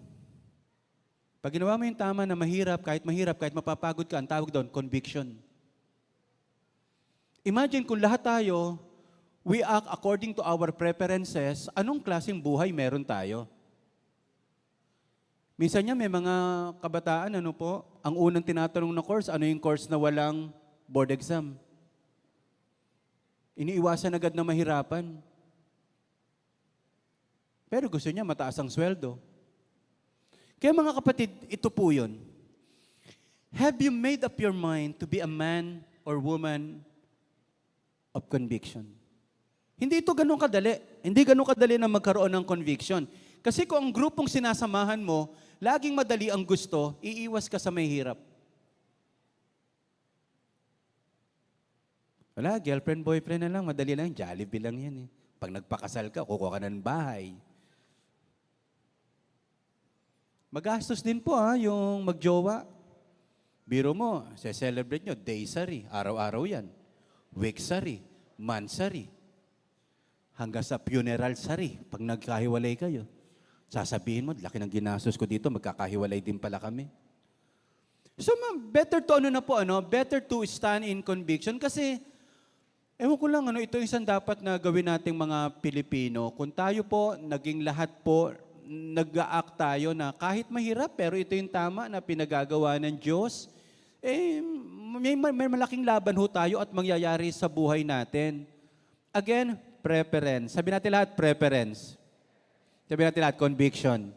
Pag ginawa mo yung tama na mahirap, kahit mapapagod ka, ang tawag doon, conviction. Imagine kung lahat tayo, we act according to our preferences, anong klaseng buhay meron tayo? Minsan niya may mga kabataan, ang unang tinatanong na course, ano yung course na walang board exam? Iniiwasan agad na mahirapan. Pero gusto niya mataas ang sweldo. Kaya mga kapatid, ito po yun. Have you made up your mind to be a man or woman of conviction? Hindi ito ganun kadali. Hindi ganun kadali na magkaroon ng conviction. Kasi kung ang grupong sinasamahan mo, laging madali ang gusto, iiwas ka sa may hirap. Wala, girlfriend, boyfriend na lang, madali lang, Jollibee lang yan eh. Pag nagpakasal ka, kukuha ka ng bahay. Magastos din po yung magjowa. Biro mo, celebrate nyo, day-sari, araw-araw yan. Week-sari, month-sari. Hanggang sa funeral-sari, pag nagkahiwalay kayo. Sasabihin mo, laki ng ginastos ko dito, magkakahiwalay din pala kami. So better to better to stand in conviction kasi, ewan ko lang, ito yung isang dapat na gawin nating mga Pilipino. Kung tayo po, naging lahat po, nag-a-act tayo na kahit mahirap, pero ito yung tama na pinagagawa ng Diyos, may malaking laban ho tayo at mangyayari sa buhay natin. Again, preference. Sabi natin lahat, preference. Sabi natin lahat, conviction.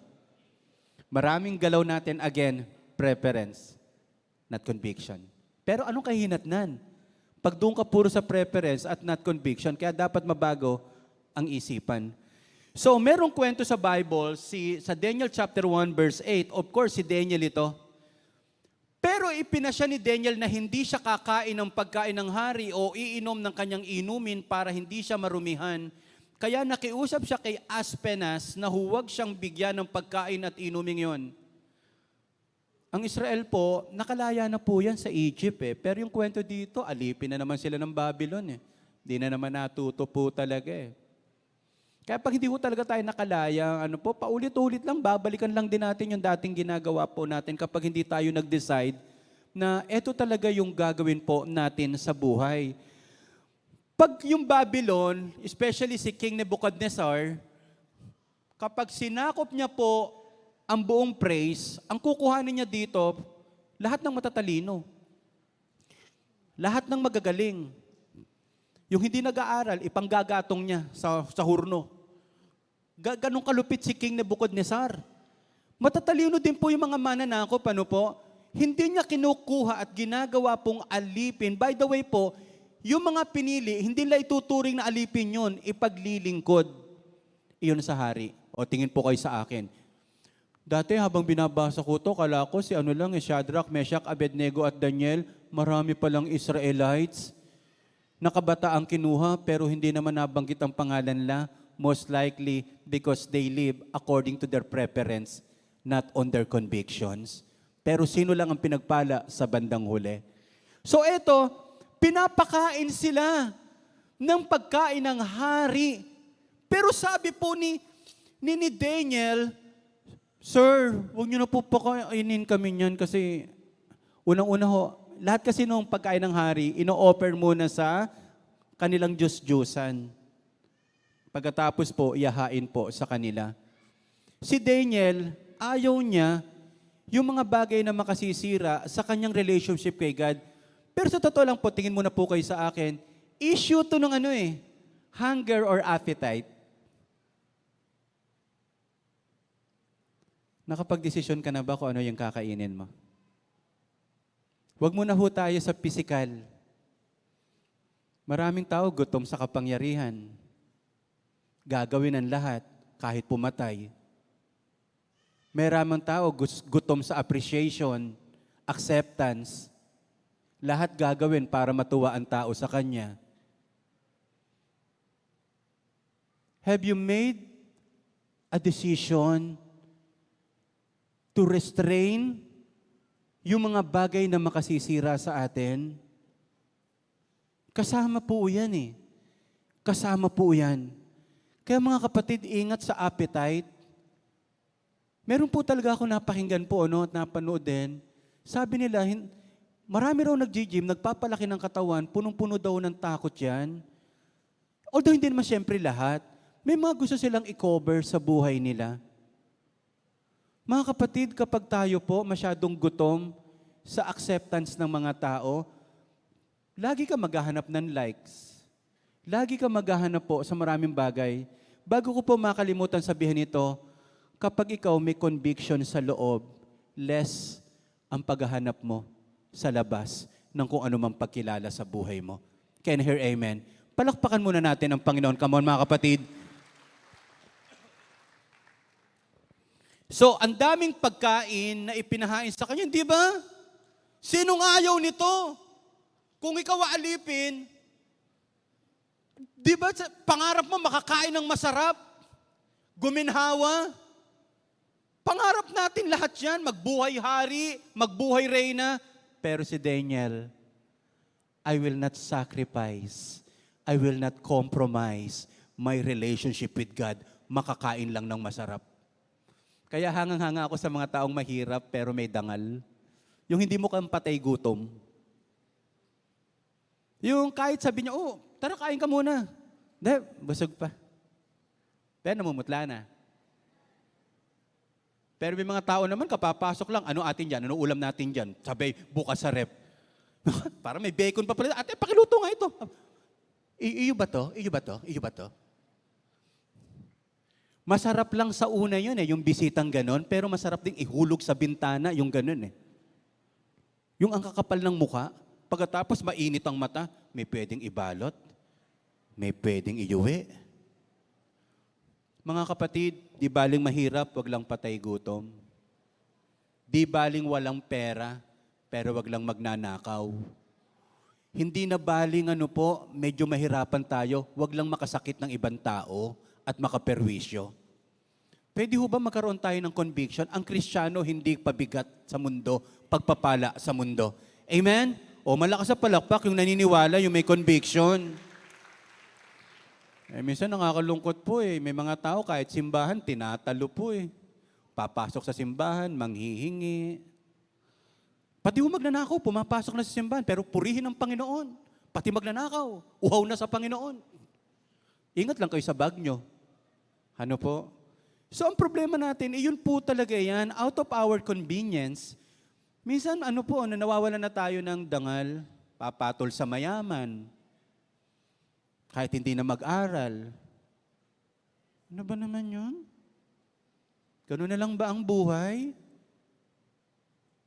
Maraming galaw natin, again, preference, not conviction. Pero anong kahinatnan? Pag doon ka puro sa preference at not conviction, kaya dapat mabago ang isipan. So, merong kwento sa Bible, sa Daniel chapter 1, verse 8. Of course, si Daniel ito. Pero ipinasya ni Daniel na hindi siya kakain ng pagkain ng hari o iinom ng kanyang inumin para hindi siya marumihan. Kaya nakiusap siya kay Aspenas na huwag siyang bigyan ng pagkain at inuming yon. Ang Israel po, nakalaya na po yan sa Egypt eh. Pero yung kwento dito, alipin na naman sila ng Babylon eh. Di na naman natuto po talaga eh. Kaya pag hindi po talaga tayo nakalaya, paulit-ulit lang, babalikan lang din natin yung dating ginagawa po natin kapag hindi tayo nag-decide na eto talaga yung gagawin po natin sa buhay. Pag yung Babylon, especially si King Nebuchadnezzar, kapag sinakop niya po ang buong praise, ang kukuhanin niya dito, lahat ng matatalino. Lahat ng magagaling. Yung hindi nag-aaral, ipanggagatong niya sa hurno. Ganong kalupit si King Nebuchadnezzar. Matatalino din po yung mga mananakop, po? Hindi niya kinukuha at ginagawa pong alipin. By the way po, yung mga pinili, hindi nila ituturing na alipin yun, ipaglilingkod. Iyon sa hari. O tingin po kayo sa akin. Dati habang binabasa ko to, kala ko si Shadrach, Meshach, Abednego at Daniel, marami palang Israelites. Nakabata ang kinuha pero hindi naman nabanggit ang pangalan nila. Most likely because they live according to their preference, not on their convictions. Pero sino lang ang pinagpala sa bandang huli? So eto, pinapakain sila ng pagkain ng hari. Pero sabi po ni Daniel, Sir, huwag niyo na po pakainin kami niyan kasi unang-una lahat kasi nung pagkain ng hari, ino-offer muna sa kanilang Diyos-Diyosan. Pagkatapos po, iyahain po sa kanila. Si Daniel, ayaw niya yung mga bagay na makasisira sa kanyang relationship kay God. Pero sa totoo lang po, tingin muna po kayo sa akin, issue to ng hunger or appetite. Nakapag-desisyon ka na ba kung ano yung kakainin mo? Huwag muna ho tayo sa physical. Maraming tao gutom sa kapangyarihan. Gagawin ang lahat kahit pumatay. Maraming tao gutom sa appreciation, acceptance. Lahat gagawin para matuwa ang tao sa kanya. Have you made a decision to restrain yung mga bagay na makasisira sa atin? Kasama po yan Kasama po yan. Kaya mga kapatid, ingat sa appetite. Meron po talaga ako napakinggan po, at napanood din. Sabi nila, marami raw nag-gym, nagpapalaki ng katawan, punong-puno daw ng takot yan. Although hindi naman siyempre lahat, may mga gusto silang i-cover sa buhay nila. Mga kapatid, kapag tayo po masyadong gutom sa acceptance ng mga tao, lagi ka maghahanap ng likes. Lagi ka maghahanap po sa maraming bagay. Bago ko po makalimutan sabihin ito, kapag ikaw may conviction sa loob, less ang paghahanap mo sa labas ng kung ano mang pagkilala sa buhay mo. Can I hear amen? Palakpakan muna natin ang Panginoon. Come on mga kapatid. So, ang daming pagkain na ipinahain sa kanya, di ba? Sinong ayaw nito? Kung ikaw aalipin, di ba pangarap mo makakain ng masarap? Guminhawa? Pangarap natin lahat yan, magbuhay hari, magbuhay reyna. Pero si Daniel, I will not sacrifice, I will not compromise my relationship with God. Makakain lang ng masarap. Kaya hangang-hanga ako sa mga taong mahirap pero may dangal. Yung hindi mo kang patay gutom. Yung kahit sabi niya, tara kain ka muna. Hindi, busog pa. Pero namumutla na. Pero may mga tao naman, kapapasok lang, ano atin dyan, ano ulam natin dyan? Sabay, bukas sa rep. Para may bacon pa pala. Ate, pakiluto nga ito. Iyo ba to? Iyo ba to? Iyo ba to? Masarap lang sa una yun yung bisitang ganon, pero masarap ding ihulog sa bintana yung ganon Yung ang kakapal ng mukha, pagkatapos mainit ang mata, may pwedeng ibalot, may pwedeng iuwi. Mga kapatid, di baling mahirap, wag lang patay gutom. Di baling walang pera, pero wag lang magnanakaw. Hindi na baling medyo mahirapan tayo, wag lang makasakit ng ibang tao at makaperwisyo. Pwede ho ba magkaroon tayo ng conviction? Ang Kristiyano hindi pabigat sa mundo, pagpapala sa mundo. Amen? O malakas sa palakpak yung naniniwala, yung may conviction. Minsan nakakalungkot po eh. May mga tao kahit simbahan, tinatalo po eh. Papasok sa simbahan, manghihingi. Pati ho magnanakaw, pumapasok na sa simbahan, pero purihin ang Panginoon. Pati magnanakaw, uhaw na sa Panginoon. Ingat lang kayo sa bag nyo. Ano po? So ang problema natin, yun po talaga yan, out of our convenience, minsan ano po, nawawalan na tayo ng dangal, papatol sa mayaman, kahit hindi na mag-aral. Ano ba naman yun? Ganun na lang ba ang buhay?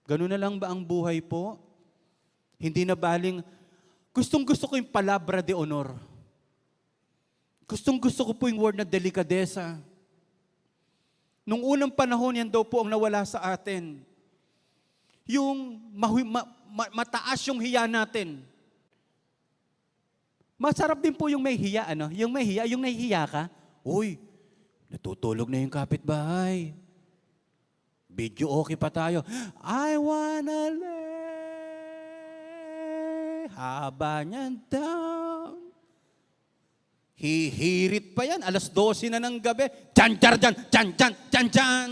Ganun na lang ba ang buhay po? Hindi na baling, gustong-gusto ko yung palabra de honor. Gustong-gusto ko po yung word na delikadesa. Nung unang panahon, yan daw po ang nawala sa atin. Yung mataas yung hiya natin. Masarap din po yung may hiya, ano? Yung may hiya, yung nahihiya ka, uy, natutulog na yung kapitbahay. Video okay pa tayo. I wanna lay haba niyan down. Hihirit pa yan. 12:00 na ng gabi. Dyan, dyan, dyan, dyan, dyan, dyan, dyan.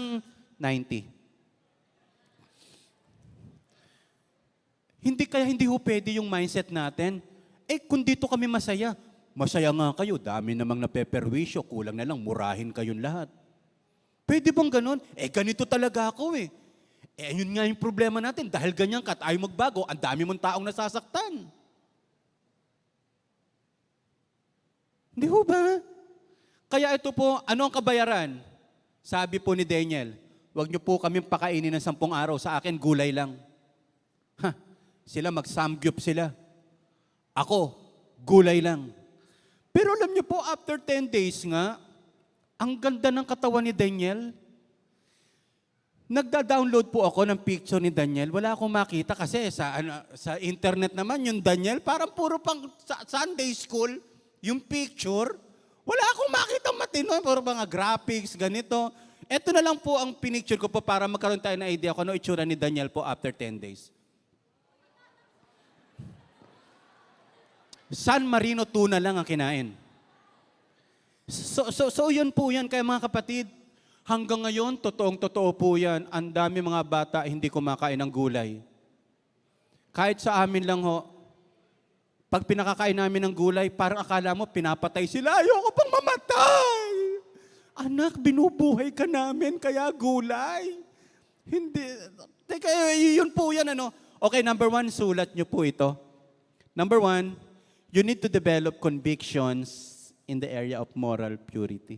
90. Hindi ho pwede yung mindset natin. Kung dito kami masaya, masaya nga kayo, dami namang napeperwisyo, kulang na lang, murahin kayong lahat. Pwede bang ganun? Ganito talaga ako eh. Yun nga yung problema natin. Dahil ganyan ka, tayo magbago, ang dami mong taong nasasaktan. Hindi ho ba? Kaya ito po, ano ang kabayaran? Sabi po ni Daniel, huwag niyo po kaming pakainin ng 10 araw. Sa akin, gulay lang. Sila mag-samgyup sila. Ako, gulay lang. Pero alam niyo po, after 10 days nga, ang ganda ng katawan ni Daniel. Nagda-download po ako ng picture ni Daniel. Wala akong makita kasi sa internet naman, yung Daniel, parang puro pang Sunday school, yung picture. Wala akong makita matino, puro mga graphics, ganito. Ito na lang po ang pinicture ko po para magkaroon tayo ng idea kung ano itsura ni Daniel po after 10 days. San Marino tuna lang ang kinain. So yun po yan, kaya mga kapatid, hanggang ngayon, totoong-totoo po yan, ang dami mga bata hindi kumakain ng gulay. Kahit sa amin lang ho, pag pinakakain namin ng gulay, parang akala mo, pinapatay sila, ayoko pang mamatay. Anak, binubuhay ka namin, kaya gulay. Hindi, teka, yun po yan, ano. Okay, number 1, sulat nyo po ito. Number 1, you need to develop convictions in the area of moral purity.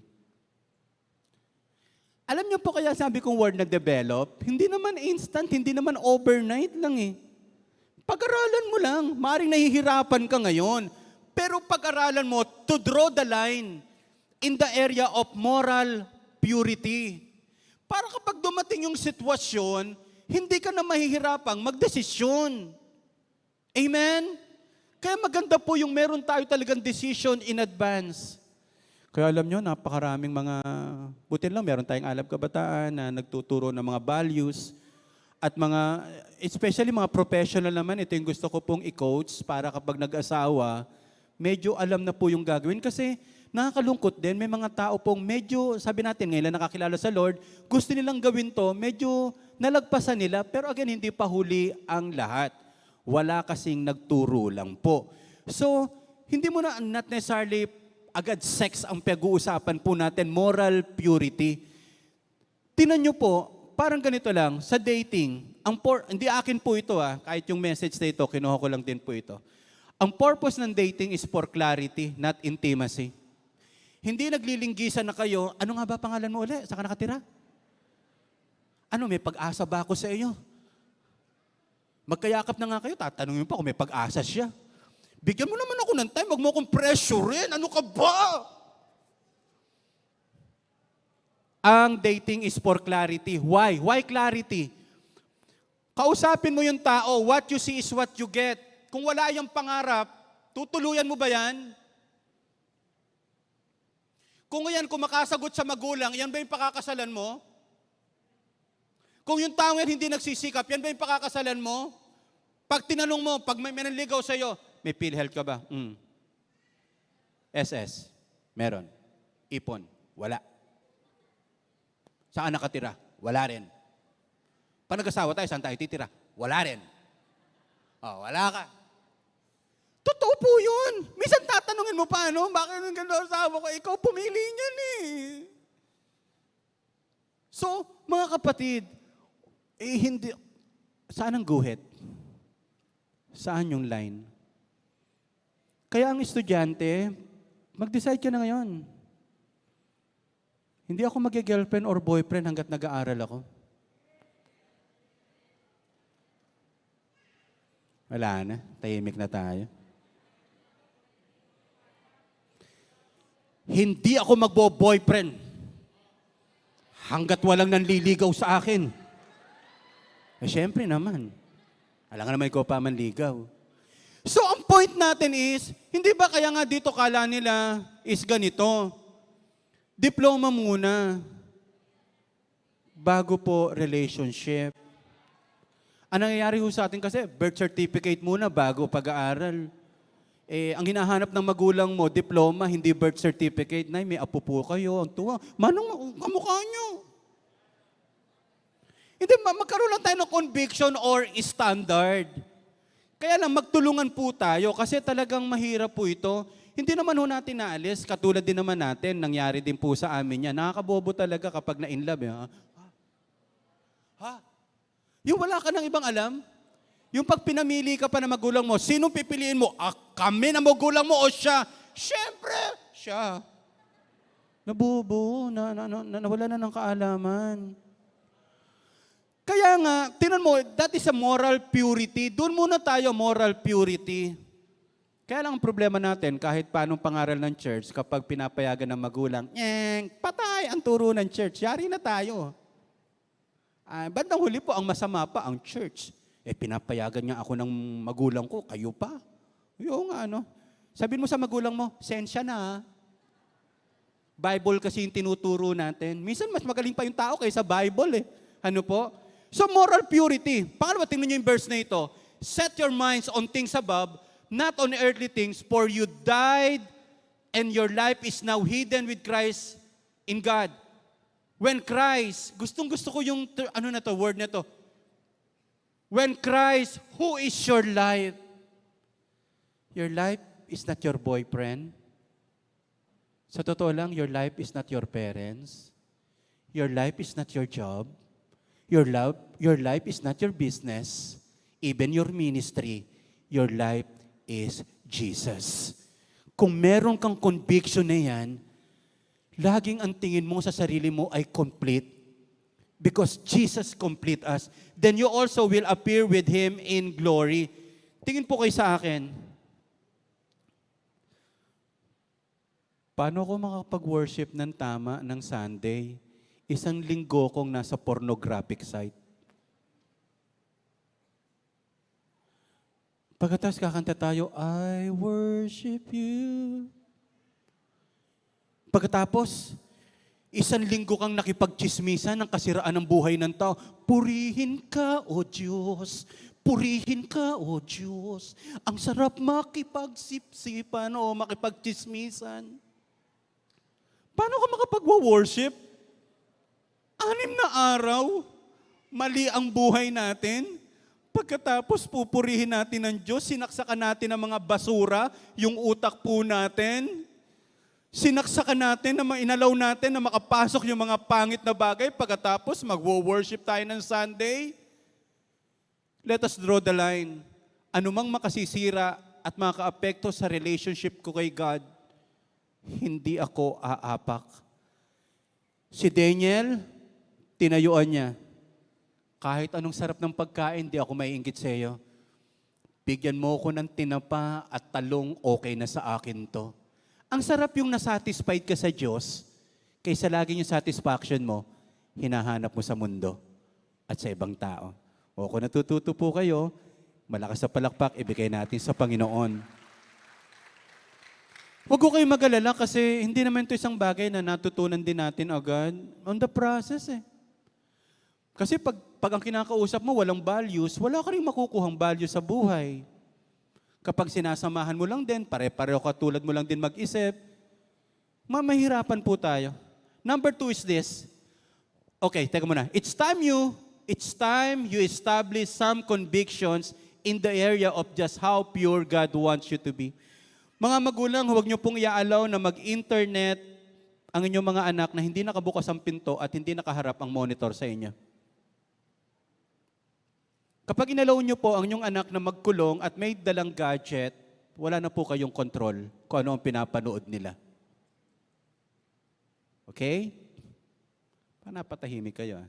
Alam niyo po kaya sabi kong word na develop, hindi naman instant, hindi naman overnight lang eh. Pag-aralan mo lang, maaaring nahihirapan ka ngayon, pero pag-aralan mo to draw the line in the area of moral purity. Para kapag dumating yung sitwasyon, hindi ka na mahihirapang magdesisyon. Amen? Kaya maganda po yung meron tayo talagang decision in advance. Kaya alam nyo, napakaraming mga, buti lang, meron tayong Alab Kabataan na nagtuturo ng mga values at mga, especially mga professional naman, ito yung gusto ko pong i-coach para kapag nag-asawa, medyo alam na po yung gagawin. Kasi nakakalungkot din, may mga tao pong medyo, sabi natin, ngayon lang nakakilala sa Lord, gusto nilang gawin to, medyo nalagpasan nila, pero again, hindi pa huli ang lahat. Wala kasing nagturo lang po. So, hindi mo na, not necessarily agad sex ang pag-uusapan po natin, moral purity. Tinan nyo po, parang ganito lang, sa dating, hindi akin po ito kahit yung message na ito, kinuha ko lang din po ito. Ang purpose ng dating is for clarity, not intimacy. Hindi naglilinggisan na kayo, ano nga ba pangalan mo uli? Saan ka nakatira? Ano, may pag-asa ba ako sa iyo? Magkayakap na nga kayo, tatanungin pa kung may pag-asa siya. Bigyan mo naman ako ng time, wag mo akong pressurein. Ano ka ba? Ang dating is for clarity. Why? Why clarity? Kausapin mo yung tao, what you see is what you get. Kung wala yung pangarap, tutuluyan mo ba yan? Kung yan, kung makasagot sa magulang, yan ba yung pakakasalan mo? Kung yung tao yan hindi nagsisikap, yan ba yung pakakasalan mo? Pag tinanong mo, pag may nanligaw sa'yo, may PhilHealth ka ba? SS. Meron. Ipon? Wala. Saan nakatira? Wala rin. Pag nag-asawa tayo, saan tayo titira? Wala rin. Oh, wala ka. Totoo po yun. Minsan tatanungin mo paano, bakit nung gano'n asawa ko, ikaw pumili niyan eh. So, mga kapatid, hindi, saan ang guhit? Saan yung line? Kaya ang estudyante, mag-decide ka na ngayon. Hindi ako mag-girlfriend or boyfriend hanggat nag-aaral ako. Wala na, tahimik na tayo. Hindi ako magbo-boyfriend hanggat walang nanliligaw sa akin. Eh, syempre naman. Alam nga naman ikaw pa manligaw. So, ang point natin is, hindi ba kaya nga dito kala nila is ganito? Diploma muna. Bago po relationship. Ang nangyayari ho sa atin kasi, birth certificate muna bago pag-aaral. Eh, ang hinahanap ng magulang mo, diploma, hindi birth certificate. Nay, may apo po kayo. Ang tuwa. Manong kamukha nyo? Hindi, magkaroon lang tayo ng conviction or standard. Kaya lang, magtulungan po tayo kasi talagang mahirap po ito. Hindi naman ho natin naalis. Katulad din naman natin, nangyari din po sa amin yan. Nakakabobo talaga kapag na-inlove. Ha? Yung wala ka ng ibang alam? Yung pag pinamili ka pa na magulang mo, sinong pipiliin mo? Kami na magulang mo o siya? Siyempre, siya. Nabubo, nawala na ng kaalaman. Kaya nga, tinan mo, that is a moral purity. Doon muna tayo, moral purity. Kaya lang ang problema natin, kahit paanong pangaral ng church, kapag pinapayagan ng magulang, patay ang turo ng church, yari na tayo. Bandang huli po, ang masama pa, ang church. Pinapayagan nga ako ng magulang ko, kayo pa. Yung ano. Sabihin mo sa magulang mo, sensya na ha. Bible kasi yung tinuturo natin. Minsan mas magaling pa yung tao kaysa Bible eh. Ano po? So moral purity. Pangalawa, tingnan niyo yung verse na ito. Set your minds on things above, not on earthly things, for you died and your life is now hidden with Christ in God. When Christ, gustong-gusto ko yung, word na to. When Christ, who is your life is not your boyfriend. Sa totoo lang, your life is not your parents. Your life is not your job. Your life is not your business. Even your ministry. Your life is Jesus. Kung meron kang conviction na yan, laging ang tingin mo sa sarili mo ay complete. Because Jesus complete us. Then you also will appear with Him in glory. Tingin po kayo sa akin. Paano ko makapag-worship ng tama ng Sunday? Isang linggo kong nasa pornographic site. Pagkatapos kakanta tayo, I worship you. Pagkatapos, isang linggo kang nakipagchismisan ng kasiraan ng buhay ng tao. Purihin ka, O Diyos. Purihin ka, O Diyos. Ang sarap makipagsipsipan o makipagchismisan. Paano ka makapag-worship? 6 na araw, mali ang buhay natin. Pagkatapos pupurihin natin ng Diyos, sinaksakan natin ng mga basura, yung utak po natin. Sinaksakan natin na inalaw natin na makapasok yung mga pangit na bagay. Pagkatapos magwo-worship tayo ng Sunday. Let us draw the line. Anumang makasisira at makaapekto sa relationship ko kay God, hindi ako aapak. Si Daniel, tinayuan niya. Kahit anong sarap ng pagkain, di ako maiinggit sa iyo. Bigyan mo ko ng tinapa at talong, okay na sa akin to. Ang sarap yung nasatisfied ka sa Diyos, kaysa lagi yung satisfaction mo, hinahanap mo sa mundo at sa ibang tao. O kung natututo po kayo, malakas sa palakpak, ibigay natin sa Panginoon. Huwag ko kayo mag-alala kasi hindi naman ito isang bagay na natutunan din natin agad on the process eh. Kasi pag ang kinakausap mo walang values, wala ka rin makukuhang value sa buhay. Kapag sinasamahan mo lang din, pare-pareho katulad mo lang din mag-isip, Mahirapan po tayo. Number 2 is this. Okay, teka muna. It's time you establish some convictions in the area of just how pure God wants you to be. Mga magulang, huwag niyo pong i-allow na mag-internet ang inyong mga anak na hindi nakabukas ang pinto at hindi nakaharap ang monitor sa inyo. Kapag inalaw niyo po ang inyong anak na magkulong at may dalang gadget, wala na po kayong control kung ano ang pinapanood nila. Okay? Panapatahimik kayo.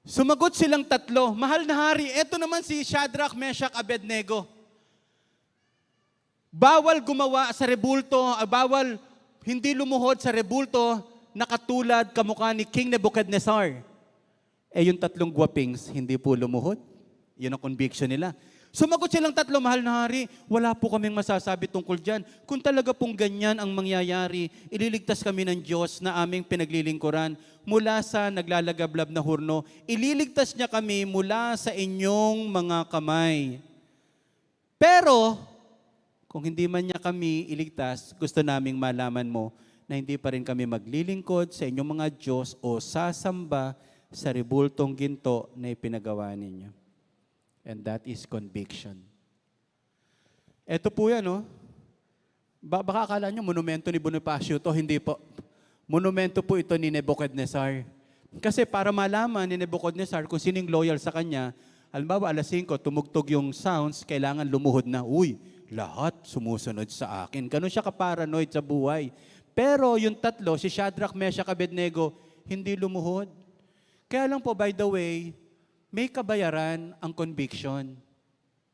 Sumagot silang tatlo, mahal na hari, eto naman si Shadrach, Meshach, Abednego. Bawal gumawa sa rebulto, bawal hindi lumuhod sa rebulto na katulad kamukha ni King Nebuchadnezzar. Yung tatlong guwapings, hindi po lumuhod. Yun ang conviction nila. Sumagot silang tatlo, mahal na hari, wala po kaming masasabi tungkol dyan. Kung talaga pong ganyan ang mangyayari, ililigtas kami ng Diyos na aming pinaglilingkuran mula sa naglalagablab na hurno. Ililigtas niya kami mula sa inyong mga kamay. Pero, kung hindi man niya kami iligtas, gusto naming malaman mo na hindi pa rin kami maglilingkod sa inyong mga Diyos o sasamba sa rebultong ginto na ipinagawa ninyo. And that is conviction. Ito po yan, no? Baka akala nyo, monumento ni Bonifacio to, hindi po. Monumento po ito ni Nebuchadnezzar. Kasi para malaman ni Nebuchadnezzar kung sining loyal sa kanya, halimbawa alas 5, tumugtog yung sounds, kailangan lumuhod na, uy, lahat sumusunod sa akin. Ganun siya ka-paranoid sa buhay. Pero yung tatlo, si Shadrach, Meshach, Abednego, hindi lumuhod. Kaya lang po, by the way, may kabayaran ang conviction.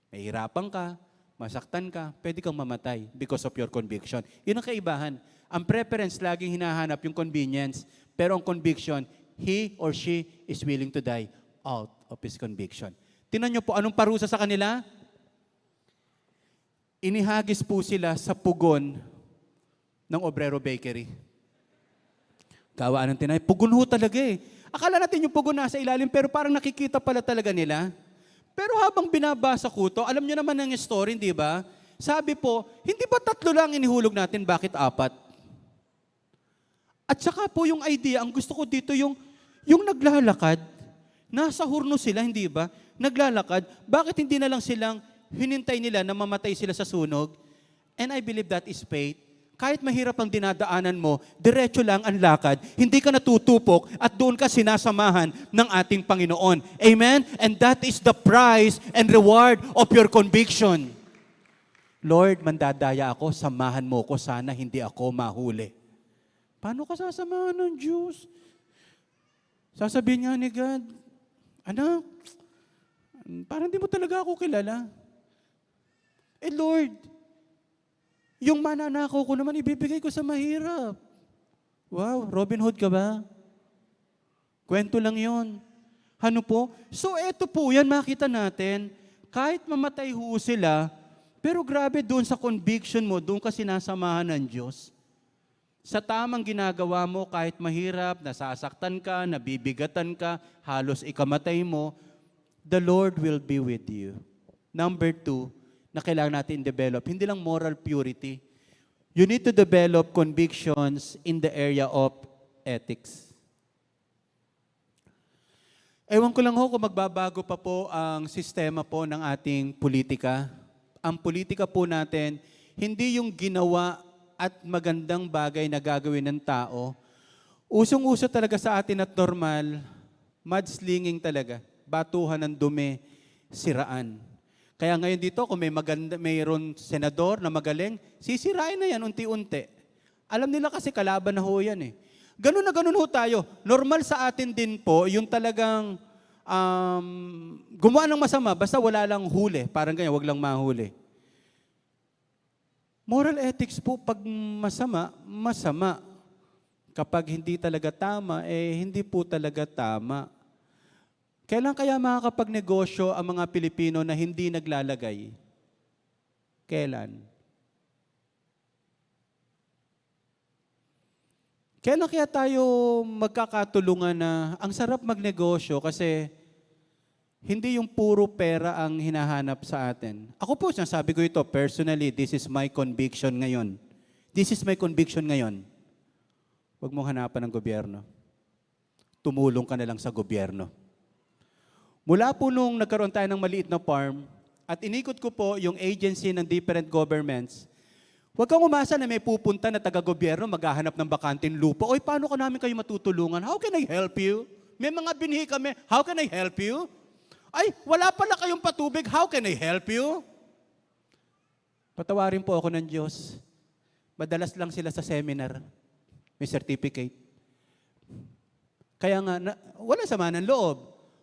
Mahirapan ka, masaktan ka, pwede kang mamatay because of your conviction. Yun ang kaibahan. Ang preference, laging hinahanap yung convenience. Pero ang conviction, he or she is willing to die out of his conviction. Tingnan nyo po, anong parusa sa kanila? Inihagis po sila sa pugon ng Obrero Bakery. Gawaan ng tinay. Pugon ho talaga eh. Akala natin yung pugon nasa ilalim, pero parang nakikita pala talaga nila. Pero habang binabasa ko to, alam nyo naman ang story, di ba? Sabi po, hindi ba 3 lang inihulog natin, bakit 4? At saka po yung idea, ang gusto ko dito yung naglalakad, nasa hurno sila, hindi ba? Naglalakad, bakit hindi na lang silang hinintay nila na mamatay sila sa sunog? And I believe that is faith. Kahit mahirap ang dinadaanan mo, diretso lang ang lakad, hindi ka natutupok at doon ka sinasamahan ng ating Panginoon. Amen? And that is the prize and reward of your conviction. Lord, mandadaya ako, samahan mo ko, sana hindi ako mahuli. Paano ka sasamahan ng Diyos? Sasabihin nga ni God, anak, parang hindi mo talaga ako kilala. Lord, yung mananakaw ko naman, ibibigay ko sa mahirap. Wow, Robin Hood ka ba? Kwento lang yon. Ano po? So eto po, yan makita natin, kahit mamatay ho sila, pero grabe doon sa conviction mo, doon ka sinasamahan ng Diyos. Sa tamang ginagawa mo, kahit mahirap, nasasaktan ka, nabibigatan ka, halos ikamatay mo, the Lord will be with you. Number 2, na kailangan natin develop. Hindi lang moral purity. You need to develop convictions in the area of ethics. Ewan ko lang ho kung magbabago pa po ang sistema po ng ating politika. Ang politika po natin, hindi yung ginawa at magandang bagay na gagawin ng tao. Usong-uso talaga sa atin at normal, mudslinging talaga. Batuhan ng dumi, siraan. Kaya ngayon dito, kung mayroon senador na magaling, sisirain na yan unti-unti. Alam nila kasi kalaban na ho yan eh. Ganun na ganun ho tayo. Normal sa atin din po, yung talagang gumawa ng masama, basta wala lang huli. Parang ganyan, wag lang mahuli. Moral ethics po, pag masama, masama. Kapag hindi talaga tama, hindi po talaga tama. Kailan kaya makakapagnegosyo ang mga Pilipino na hindi naglalagay? Kailan? Kailan kaya tayo magkakatulungan na ang sarap magnegosyo kasi hindi yung puro pera ang hinahanap sa atin. Ako po, sinasabi ko ito, personally, this is my conviction ngayon. This is my conviction ngayon. Huwag mong hanapan ng gobyerno. Tumulong ka na lang sa gobyerno. Mula po nung nagkaroon tayo ng maliit na farm, at inikot ko po yung agency ng different governments, huwag kang umasa na may pupunta na taga-gobyerno maghahanap ng bakanting lupa. Oy, paano ka namin kayo matutulungan? How can I help you? May mga binhi kami. How can I help you? Ay, wala pala kayong patubig. How can I help you? Patawarin po ako ng Diyos. Madalas lang sila sa seminar. May certificate. Kaya nga, wala sama ng loob.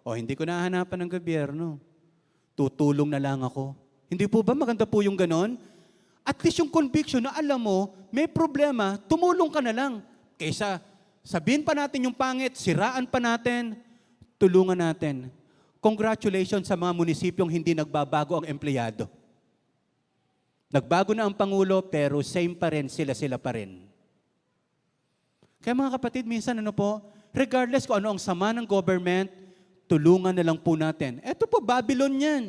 O, hindi ko nahahanapan ng gobyerno. Tutulong na lang ako. Hindi po ba maganda po yung ganon? At least yung conviction na alam mo, may problema, tumulong ka na lang. Kaysa sabihin pa natin yung pangit, siraan pa natin, tulungan natin. Congratulations sa mga munisipyong hindi nagbabago ang empleyado. Nagbago na ang Pangulo, pero same pa rin, sila pa rin. Kaya mga kapatid, minsan regardless kung ano ang sama ng government, tulungan na lang po natin. Eto po, Babylon yan.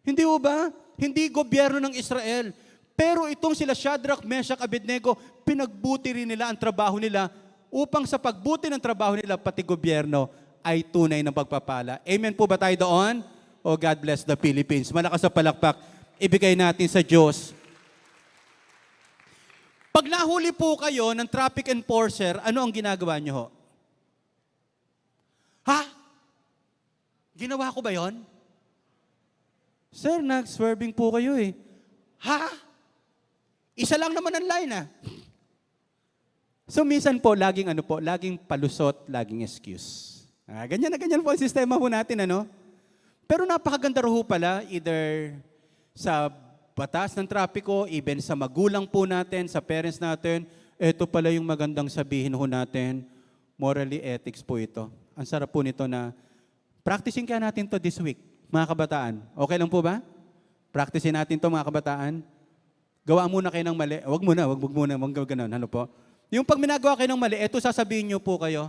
Hindi po ba? Hindi gobyerno ng Israel. Pero itong sila Shadrach, Meshach, Abednego, pinagbuti rin nila ang trabaho nila upang sa pagbuti ng trabaho nila, pati gobyerno ay tunay ng pagpapala. Amen po ba tayo doon? Oh, God bless the Philippines. Malakas sa palakpak, ibigay natin sa Diyos. Pag nahuli po kayo ng traffic enforcer, ano ang ginagawa nyo ho? Ha? Ginawa ko ba yon? Sir, nag-swerving po kayo eh. Ha? Isa lang naman ang line ah. So minsan po, laging palusot, laging excuse. Ganyan na ganyan po ang sistema po natin, Pero napakaganda ro pala, either sa batas ng trapiko, even sa magulang po natin, sa parents natin, ito pala yung magandang sabihin ho natin, morally ethics po ito. Ang sarap po nito na practicing kaya natin to this week, mga kabataan. Okay lang po ba? Practicing natin to, mga kabataan. Gawa muna kayo ng mali. Wag ganun. Ano po? Yung pag minagawa kayo ng mali, eto sasabihin nyo po kayo,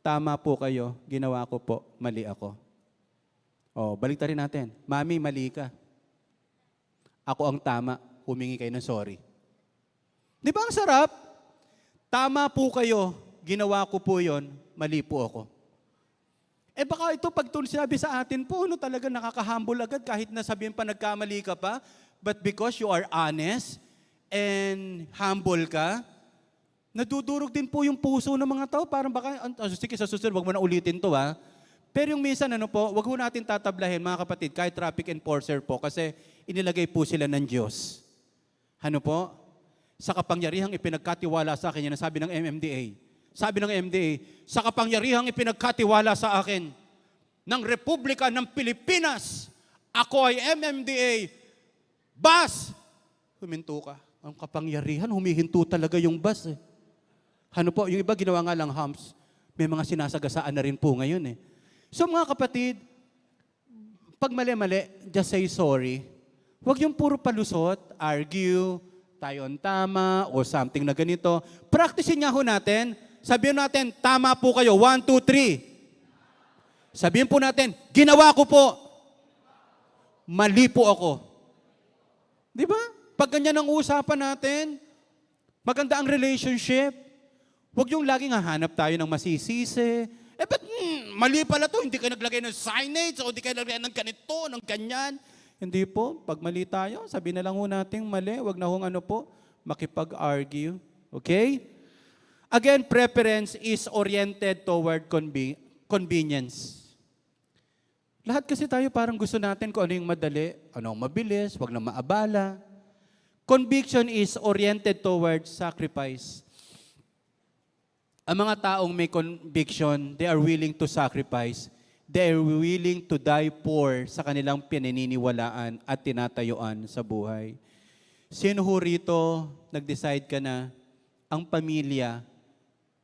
tama po kayo, ginawa ko po, mali ako. O, balik rin natin. Mami, mali ka. Ako ang tama, humingi kayo ng sorry. Di ba ang sarap? Tama po kayo, ginawa ko po yon, mali po ako. Baka ito pag sinabi sa atin po, talaga nakaka-humble agad kahit na sabihin pa nagkamali ka pa. But because you are honest and humble ka, nadudurog din po yung puso ng mga tao. Parang baka, sige sa susunod, wag mo na ulitin to ha. Pero yung minsan, wag ho natin tatablahin mga kapatid, kahit traffic enforcer po, kasi inilagay po sila ng Diyos. Ano po? Sa kapangyarihang ipinagkatiwala sa akin, yan ang sabi ng MMDA. Sabi ng MDA, sa kapangyarihang ipinagkatiwala sa akin ng Republika ng Pilipinas, ako ay MMDA, bus! Huminto ka. Ang kapangyarihan, humihinto talaga yung bus eh. Ano po, yung iba ginawa nga lang humps, may mga sinasagasaan na rin po ngayon eh. So mga kapatid, pag mali-mali, just say sorry. Huwag yung puro palusot, argue, tayo ang tama, o something na ganito. Practicein nga ho natin. Sabihin natin, tama po kayo. 1, 2, 3. Sabihin po natin, ginawa ko po. Mali po ako. Di ba? Pag ganyan ang usapan natin, maganda ang relationship. Huwag yung laging hahanap tayo ng masisisi. Ba't mali pala to, hindi ka naglagay ng signage, o hindi ka naglagay ng ganito, ng ganyan. Hindi po, pag mali tayo, sabihin na lang ho natin mali. Huwag na hong makipag-argue. Okay? Again, preference is oriented toward convenience. Lahat kasi tayo parang gusto natin kung ano yung madali, ano ang mabilis, wag na maabala. Conviction is oriented toward sacrifice. Ang mga taong may conviction, they are willing to sacrifice. They are willing to die for sa kanilang pinaniniwalaan at tinatayuan sa buhay. Sino ho rito nag-decide ka na ang pamilya,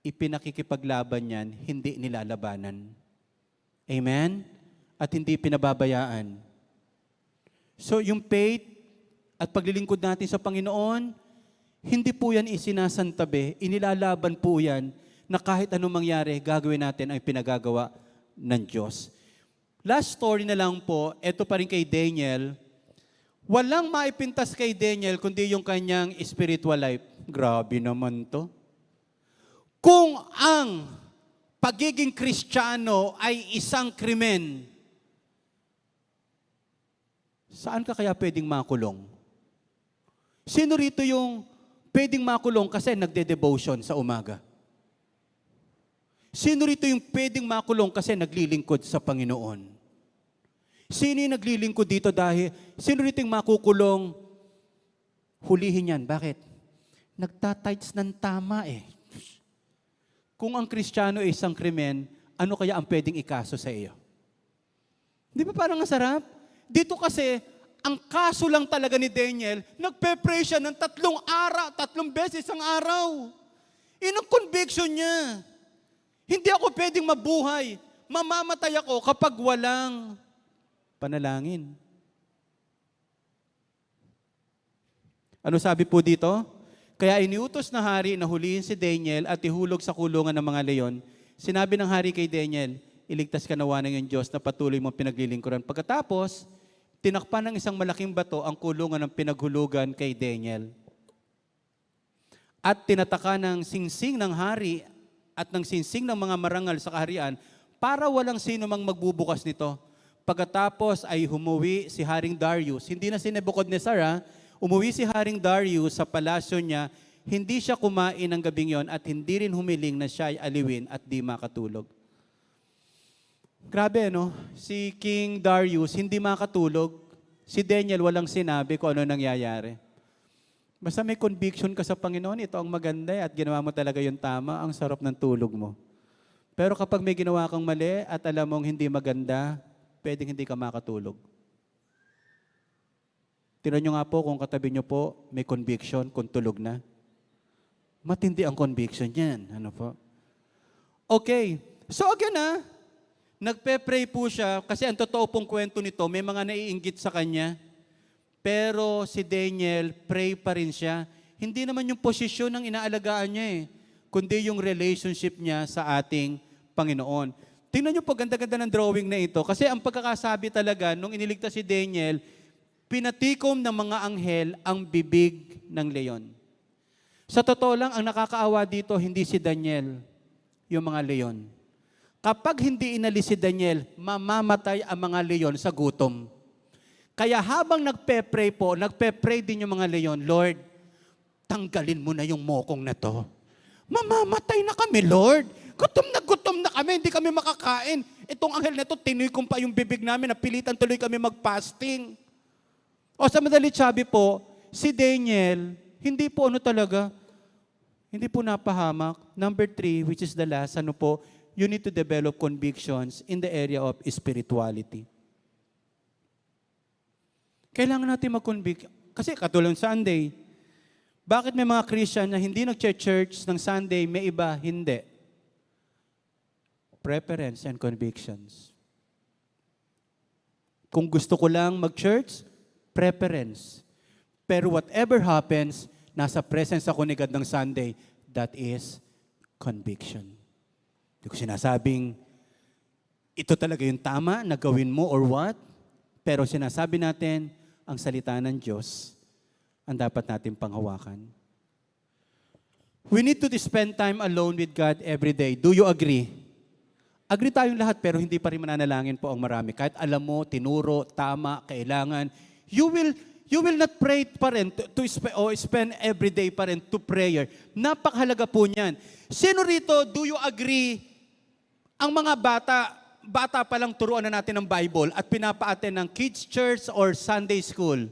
ipinakikipaglaban yan, hindi nilalabanan. Amen? At hindi pinababayaan. So yung faith at paglilingkod natin sa Panginoon, hindi po yan isinasantabi, inilalaban po yan na kahit anong mangyari, gagawin natin ang pinagagawa ng Diyos. Last story na lang po, ito pa rin kay Daniel. Walang maipintas kay Daniel kundi yung kanyang spiritual life. Grabe naman to. Kung ang pagiging Kristiyano ay isang krimen, saan ka kaya pwedeng makulong? Sino rito yung pwedeng makulong kasi nagde-devotion sa umaga? Sino rito yung pwedeng makulong kasi naglilingkod sa Panginoon? Sino yung naglilingkod dito dahil, sino rito yung makukulong? Hulihin yan. Bakit? Nagtatights ng tama eh. Kung ang Kristiyano ay isang krimen, ano kaya ang pwedeng ikaso sa iyo? Di ba parang ang sarap? Dito kasi, ang kaso lang talaga ni Daniel, nagpe-pray siya ng 3 beses ang araw. Yun ang conviction niya. Hindi ako pwedeng mabuhay. Mamamatay ako kapag walang panalangin. Ano sabi po dito? Kaya iniutos na hari na hulihin si Daniel at ihulog sa kulungan ng mga leon. Sinabi ng hari kay Daniel, iligtas ka nawa ng iyong Diyos na patuloy mong pinaglilingkuran. Pagkatapos, tinakpan ng isang malaking bato ang kulungan ng pinaghulugan kay Daniel. At tinataka ng singsing ng hari at ng singsing ng mga marangal sa kaharian para walang sino mang magbubukas nito. Pagkatapos ay humuwi si Haring Darius. Hindi na si Nebuchadnezzar ha. Umuwi si Haring Darius sa palasyo niya. Hindi siya kumain ng gabing yon at hindi rin humiling na siya ay aliwin at di makatulog. Grabe, no? Si King Darius hindi makatulog. Si Daniel walang sinabi kung ano nangyayari. Basta may conviction ka sa Panginoon, ito ang maganda at ginawa mo talaga yung tama, ang sarap ng tulog mo. Pero kapag may ginawa kang mali at alam mong hindi maganda, pwedeng hindi ka makatulog. Tingnan nyo nga po kung katabi nyo po may conviction kung tulog na. Matindi ang conviction yan. Ano po? Okay. So again nagpe-pray po siya kasi ang totoo pong kwento nito, may mga naiinggit sa kanya. Pero si Daniel, pray pa rin siya. Hindi naman yung posisyon ng inaalagaan niya kundi yung relationship niya sa ating Panginoon. Tingnan niyo po, ganda-ganda ng drawing na ito. Kasi ang pagkakasabi talaga, nung iniligtas si Daniel, pinatikom ng mga anghel ang bibig ng leon. Sa totoo lang, ang nakakaawa dito, hindi si Daniel, yung mga leon. Kapag hindi inalis si Daniel, mamamatay ang mga leon sa gutom. Kaya habang nagpe-pray din yung mga leon, Lord, tanggalin mo na yung mokong na to. Mamamatay na kami, Lord. Gutom na kami, hindi kami makakain. Itong anghel na to, tinikom pa yung bibig namin, napilitan tuloy kami mag-fasting. O sa madalit sabi po, si Daniel, hindi po hindi po napahamak. Number 3, which is the last, you need to develop convictions in the area of spirituality. Kailangan natin mag-convict. Kasi katulad Sunday, bakit may mga Christian na hindi nag-church ng Sunday, may iba hindi? Preference and convictions. Kung gusto ko lang mag-church, preference. Pero whatever happens, nasa presence ako ni God ng Sunday, that is conviction. Hindi ko sinasabing, ito talaga yung tama na gawin mo or what, pero sinasabi natin, ang salita ng Diyos, ang dapat natin panghawakan. We need to spend time alone with God every day. Do you agree? Agree tayong lahat, pero hindi pa rin mananalangin po ang marami. Kahit alam mo, tinuro, tama, kailangan, you will not pray pa rin to spend every day pa rin to prayer. Napakahalaga po niyan. Sino rito, do you agree, ang mga bata pa lang turuan na natin ng Bible at pinapa-attend ng kids church or Sunday school?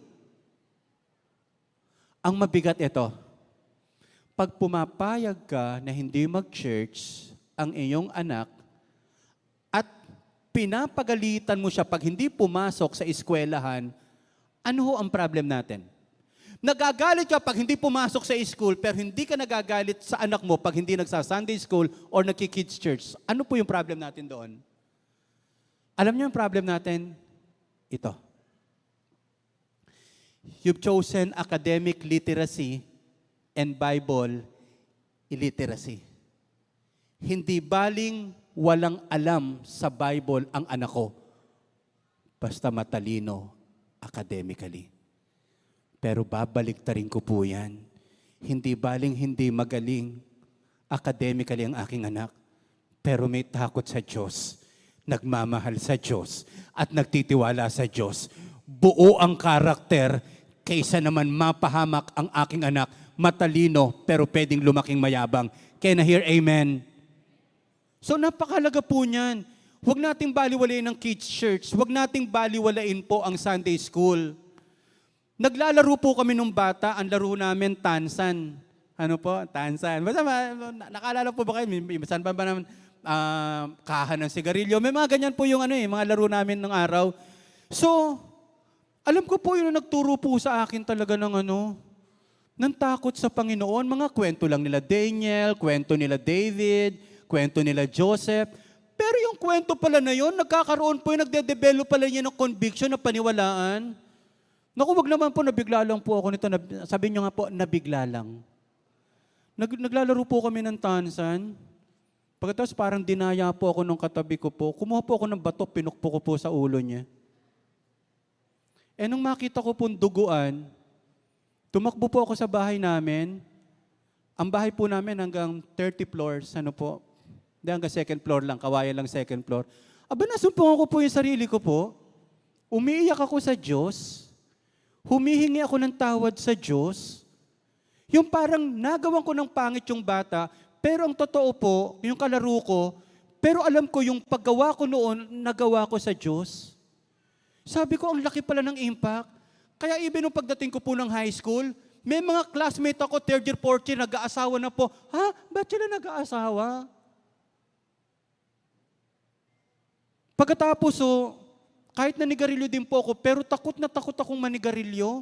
Ang mabigat ito, pag pumapayag ka na hindi mag-church ang iyong anak at pinapagalitan mo siya pag hindi pumasok sa eskwelahan, ano ho ang problem natin? Nagagalit ka pag hindi pumasok sa school, pero hindi ka nagagalit sa anak mo pag hindi nagsa-Sunday school or nagki-kids church. Ano po yung problem natin doon? Alam niyo yung problem natin? Ito. You've chosen academic literacy and Bible illiteracy. Hindi baling walang alam sa Bible ang anak ko. Basta matalino academically. Pero babaliktarin ko po yan. Hindi baling hindi magaling academically ang aking anak, pero may takot sa Diyos, nagmamahal sa Diyos, at nagtitiwala sa Diyos. Buo ang karakter kaysa naman mapahamak ang aking anak, matalino pero pwedeng lumaking mayabang. Can I hear amen? So napakalaga po niyan. Huwag nating baliwalain ang kids church. Huwag nating baliwalain po ang Sunday school. Naglalaro po kami nung bata, ang laro namin tansan. Ano po? Tansan. Basta nakaalala po ba kayo? Saan ba naman kahan ng sigarilyo? May mga ganyan po yung mga laro namin ng araw. So, alam ko po yun na nagturo po sa akin talaga ng takot sa Panginoon. Mga kwento lang nila Daniel, kwento nila David, kwento nila Joseph. Pero yung kwento pala na yun, nagkakaroon po yung nagde-develop pala niya ng conviction na paniwalaan. Naku, wag naman po, nabigla lang po ako nito. Sabi niyo nga po, nabigla lang. Naglalaro po kami ng tansan. Pagkatapos parang dinaya po ako nung katabi ko po. Kumuha po ako ng bato, pinukpo ko po sa ulo niya. Nung makita ko pong duguan, tumakbo po ako sa bahay namin. Ang bahay po namin hanggang 30 floors, Hindi, hanggang second floor lang, kawayan lang second floor. Nasumpungan ko po yung sarili ko po. Umiiyak ako sa Diyos. Humihingi ako ng tawad sa Diyos. Yung parang nagawan ko ng pangit yung bata, pero ang totoo po, yung kalaro ko, pero alam ko yung paggawa ko noon, nagawa ko sa Diyos. Sabi ko, ang laki pala ng impact. Kaya even nung pagdating ko po ng high school, may mga classmate ako, third year, fourth year, nag-aasawa na po. Ha? Ba't sila nag-aasawa? Pagkatapos, kahit nanigarilyo din po ako, pero takot na takot akong manigarilyo.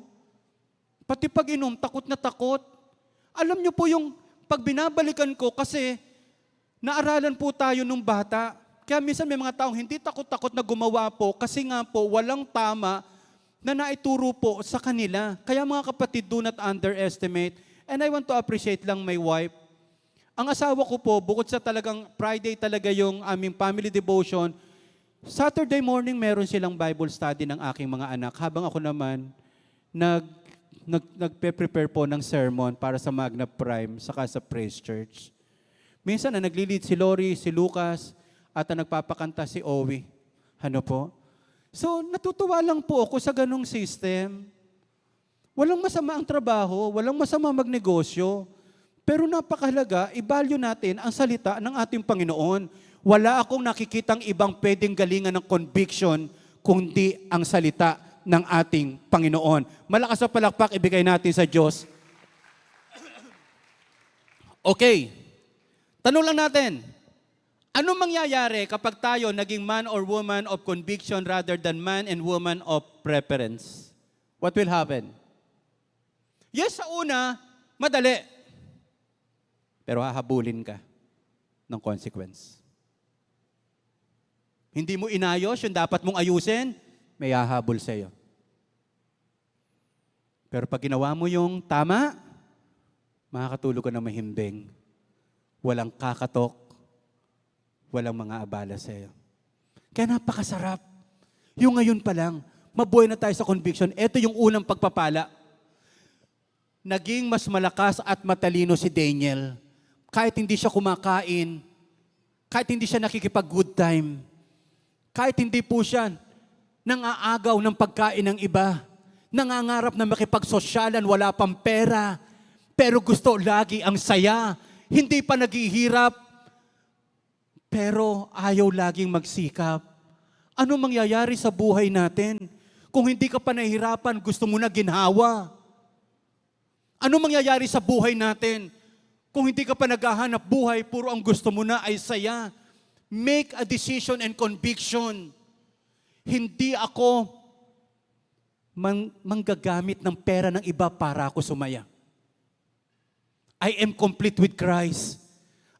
Pati pag inom, takot na takot. Alam niyo po yung pag binabalikan ko, kasi naaralan po tayo nung bata. Kaya minsan may mga taong hindi takot-takot na gumawa po kasi nga po walang tama na naituro po sa kanila. Kaya mga kapatid, do not underestimate. And I want to appreciate lang my wife. Ang asawa ko po, bukod sa talagang Friday talaga yung aming family devotion, Saturday morning, meron silang Bible study ng aking mga anak. Habang ako naman, nagpe-prepare po ng sermon para sa Magna Prime, saka sa Praise Church. Minsan, naglilid si Lori, si Lucas, at nagpapakanta si Owie. So, natutuwa lang po ako sa ganong system. Walang masama ang trabaho, walang masama magnegosyo. Pero napakahalaga, i-value natin ang salita ng ating Panginoon. Wala akong nakikitang ibang pwedeng galingan ng conviction kundi ang salita ng ating Panginoon. Malakas na palakpak, ibigay natin sa Diyos. Okay. Tanong lang natin, anong mangyayari kapag tayo naging man or woman of conviction rather than man and woman of preference? What will happen? Yes, sa una, madali. Pero hahabulin ka ng consequence. Hindi mo inayos yung dapat mong ayusin, may hahabol sa iyo. Pero pag ginawa mo yung tama, makakatulog ka ng mahimbing. Walang kakatok, walang mga abala sa iyo. Kaya napakasarap. Yung ngayon pa lang, mabuhay na tayo sa conviction. Ito yung unang pagpapala. Naging mas malakas at matalino si Daniel. Kahit hindi siya kumakain, kahit hindi siya nakikipag-good time, kahit hindi po siya nangaagaw ng pagkain ng iba, nangangarap na makipagsosyalan, wala pang pera, pero gusto lagi ang saya, hindi pa naghihirap, pero ayaw laging magsikap. Ano mangyayari sa buhay natin kung hindi ka pa nahihirapan, gusto mo na ginhawa? Ano mangyayari sa buhay natin kung hindi ka pa naghahanap buhay, puro ang gusto mo na ay saya? Make a decision and conviction. Hindi ako manggagamit ng pera ng iba para ako sumaya. I am complete with Christ.